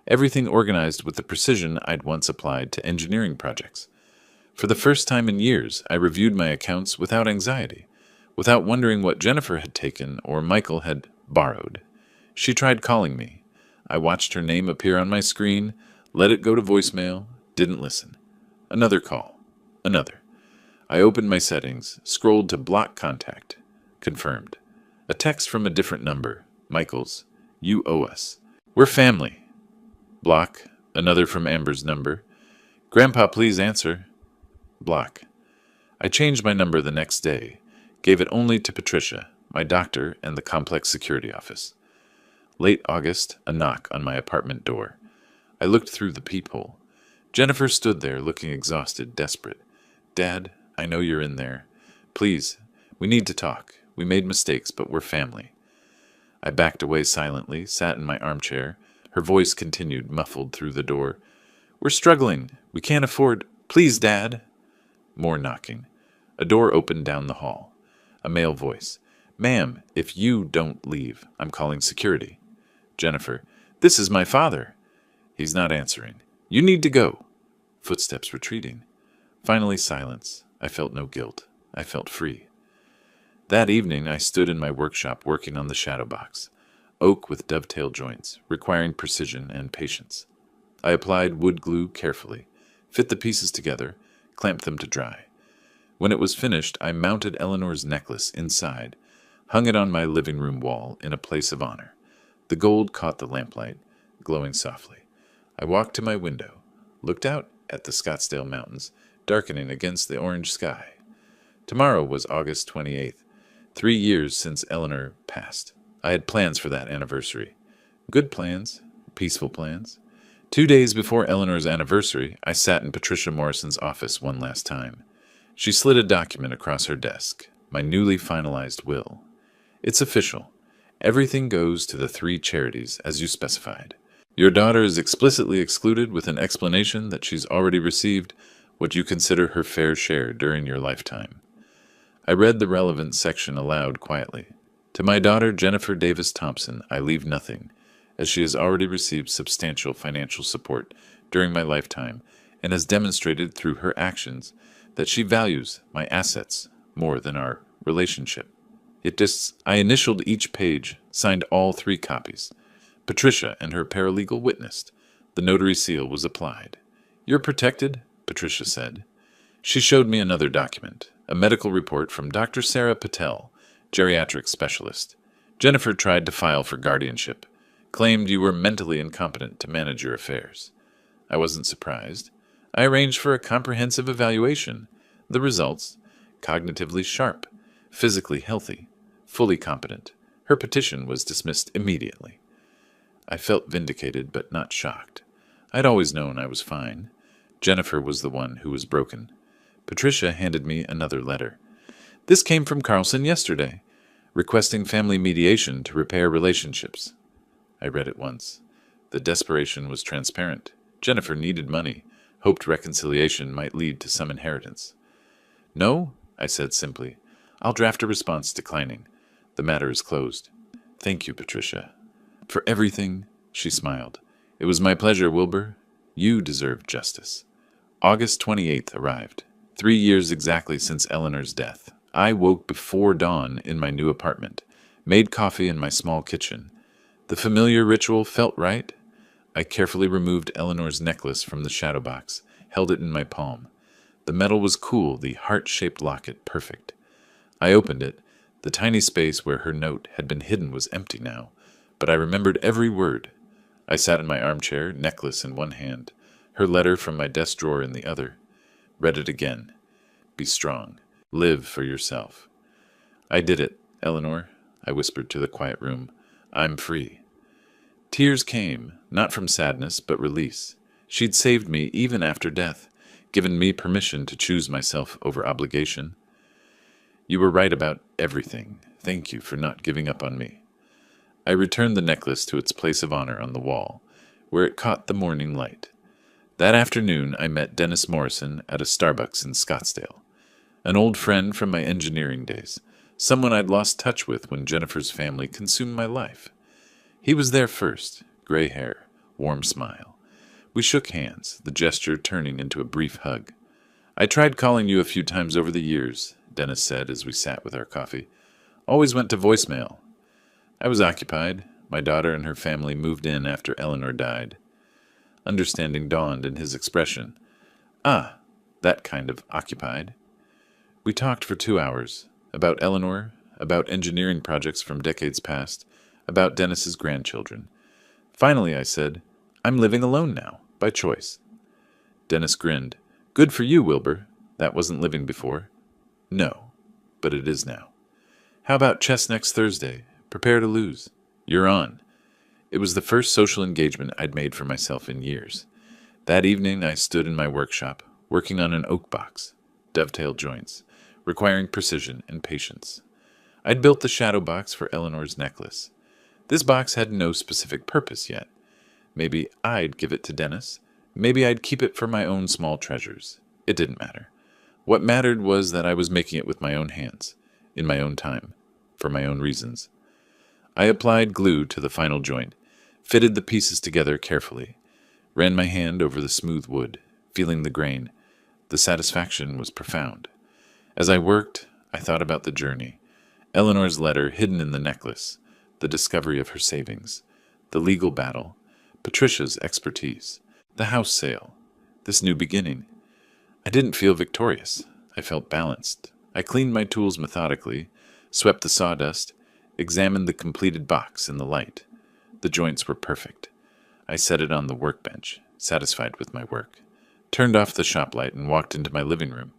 everything organized with the precision I'd once applied to engineering projects. For the first time in years, I reviewed my accounts without anxiety, without wondering what Jennifer had taken or Michael had borrowed. She tried calling me. I watched her name appear on my screen, let it go to voicemail, didn't listen. Another call. Another. I opened my settings, scrolled to block contact. Confirmed. A text from a different number. Michael's. You owe us. We're family. Block. Another from Amber's number. Grandpa, please answer. Block. I changed my number the next day, gave it only to Patricia, my doctor, and the complex security office. Late August, a knock on my apartment door. I looked through the peephole. Jennifer stood there, looking exhausted, desperate. Dad, I know you're in there. Please, we need to talk. We made mistakes, but we're family. I backed away silently, sat in my armchair. Her voice continued, muffled through the door. We're struggling. We can't afford... Please, Dad. More knocking. A door opened down the hall. A male voice. Ma'am, if you don't leave, I'm calling security. Jennifer. This is my father. He's not answering. You need to go. Footsteps retreating. Finally silence. I felt no guilt. I felt free. That evening I stood in my workshop working on the shadow box. Oak with dovetail joints, requiring precision and patience. I applied wood glue carefully, fit the pieces together, clamped them to dry. When it was finished, I mounted Eleanor's necklace inside, hung it on my living room wall in a place of honor. The gold caught the lamplight, glowing softly. I walked to my window, looked out at the Scottsdale Mountains, darkening against the orange sky. Tomorrow was August 28th, 3 years since Eleanor passed. I had plans for that anniversary. Good plans, peaceful plans. 2 days before Eleanor's anniversary, I sat in Patricia Morrison's office one last time. She slid a document across her desk, my newly finalized will. It's official. Everything goes to the 3 charities, as you specified. Your daughter is explicitly excluded with an explanation that she's already received what you consider her fair share during your lifetime. I read the relevant section aloud quietly. To my daughter, Jennifer Davis Thompson, I leave nothing, as she has already received substantial financial support during my lifetime and has demonstrated through her actions that she values my assets more than our relationship. I initialed each page, signed all 3 copies. Patricia and her paralegal witnessed. The notary seal was applied. You're protected, Patricia said. She showed me another document, a medical report from Dr. Sarah Patel, geriatric specialist. Jennifer tried to file for guardianship, claimed you were mentally incompetent to manage your affairs. I wasn't surprised. I arranged for a comprehensive evaluation. The results, cognitively sharp, physically healthy, fully competent. Her petition was dismissed immediately. I felt vindicated but not shocked. I'd always known I was fine. Jennifer was the one who was broken. Patricia handed me another letter. This came from Carlson yesterday, requesting family mediation to repair relationships. I read it once. The desperation was transparent. Jennifer needed money, hoped reconciliation might lead to some inheritance. No, I said simply. I'll draft a response declining. The matter is closed. Thank you, Patricia. For everything, she smiled. It was my pleasure, Wilbur. You deserve justice. August 28th arrived. 3 years exactly since Eleanor's death. I woke before dawn in my new apartment, made coffee in my small kitchen. The familiar ritual felt right. I carefully removed Eleanor's necklace from the shadow box, held it in my palm. The metal was cool, the heart-shaped locket perfect. I opened it. The tiny space where her note had been hidden was empty now, but I remembered every word. I sat in my armchair, necklace in one hand, her letter from my desk drawer in the other. Read it again. Be strong. Live for yourself. I did it, Eleanor, I whispered to the quiet room. I'm free. Tears came, not from sadness, but release. She'd saved me even after death, given me permission to choose myself over obligation. You were right about everything. Thank you for not giving up on me. I returned the necklace to its place of honor on the wall, where it caught the morning light. That afternoon, I met Dennis Morrison at a Starbucks in Scottsdale. An old friend from my engineering days, someone I'd lost touch with when Jennifer's family consumed my life. He was there first, gray hair, warm smile. We shook hands, the gesture turning into a brief hug. I tried calling you a few times over the years, Dennis said as we sat with our coffee. Always went to voicemail. I was occupied. My daughter and her family moved in after Eleanor died. Understanding dawned in his expression. Ah, that kind of occupied. We talked for 2 hours, about Eleanor, about engineering projects from decades past, about Dennis's grandchildren. Finally, I said, I'm living alone now, by choice. Dennis grinned. Good for you, Wilbur. That wasn't living before. No, but it is now. How about chess next Thursday? Prepare to lose. You're on. It was the first social engagement I'd made for myself in years. That evening I stood in my workshop, working on an oak box, dovetail joints, requiring precision and patience. I'd built the shadow box for Eleanor's necklace. This box had no specific purpose yet. Maybe I'd give it to Dennis. Maybe I'd keep it for my own small treasures. It didn't matter. What mattered was that I was making it with my own hands, in my own time, for my own reasons. I applied glue to the final joint, fitted the pieces together carefully, ran my hand over the smooth wood, feeling the grain. The satisfaction was profound. As I worked, I thought about the journey, Eleanor's letter hidden in the necklace, the discovery of her savings, the legal battle, Patricia's expertise, the house sale, this new beginning. I didn't feel victorious. I felt balanced. I cleaned my tools methodically, swept the sawdust, examined the completed box in the light. The joints were perfect. I set it on the workbench, satisfied with my work, turned off the shop light and walked into my living room.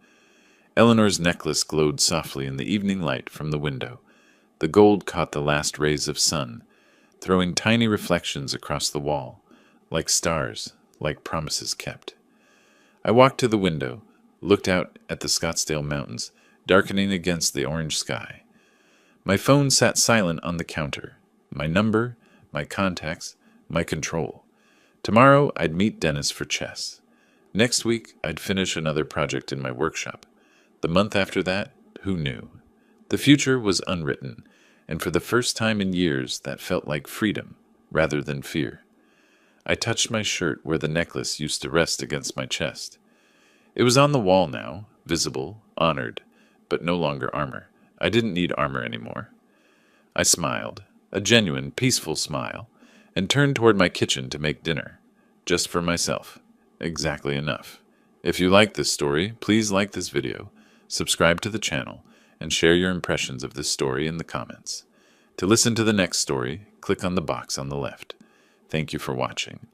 Eleanor's necklace glowed softly in the evening light from the window. The gold caught the last rays of sun, throwing tiny reflections across the wall, like stars, like promises kept. I walked to the window, looked out at the Scottsdale Mountains, darkening against the orange sky. My phone sat silent on the counter. My number, my contacts, my control. Tomorrow I'd meet Dennis for chess. Next week I'd finish another project in my workshop. The month after that, who knew? The future was unwritten, and for the first time in years that felt like freedom rather than fear. I touched my shirt where the necklace used to rest against my chest. It was on the wall now, visible, honored, but no longer armor. I didn't need armor anymore. I smiled, a genuine, peaceful smile, and turned toward my kitchen to make dinner. Just for myself. Exactly enough. If you like this story, please like this video, subscribe to the channel, and share your impressions of this story in the comments. To listen to the next story, click on the box on the left. Thank you for watching.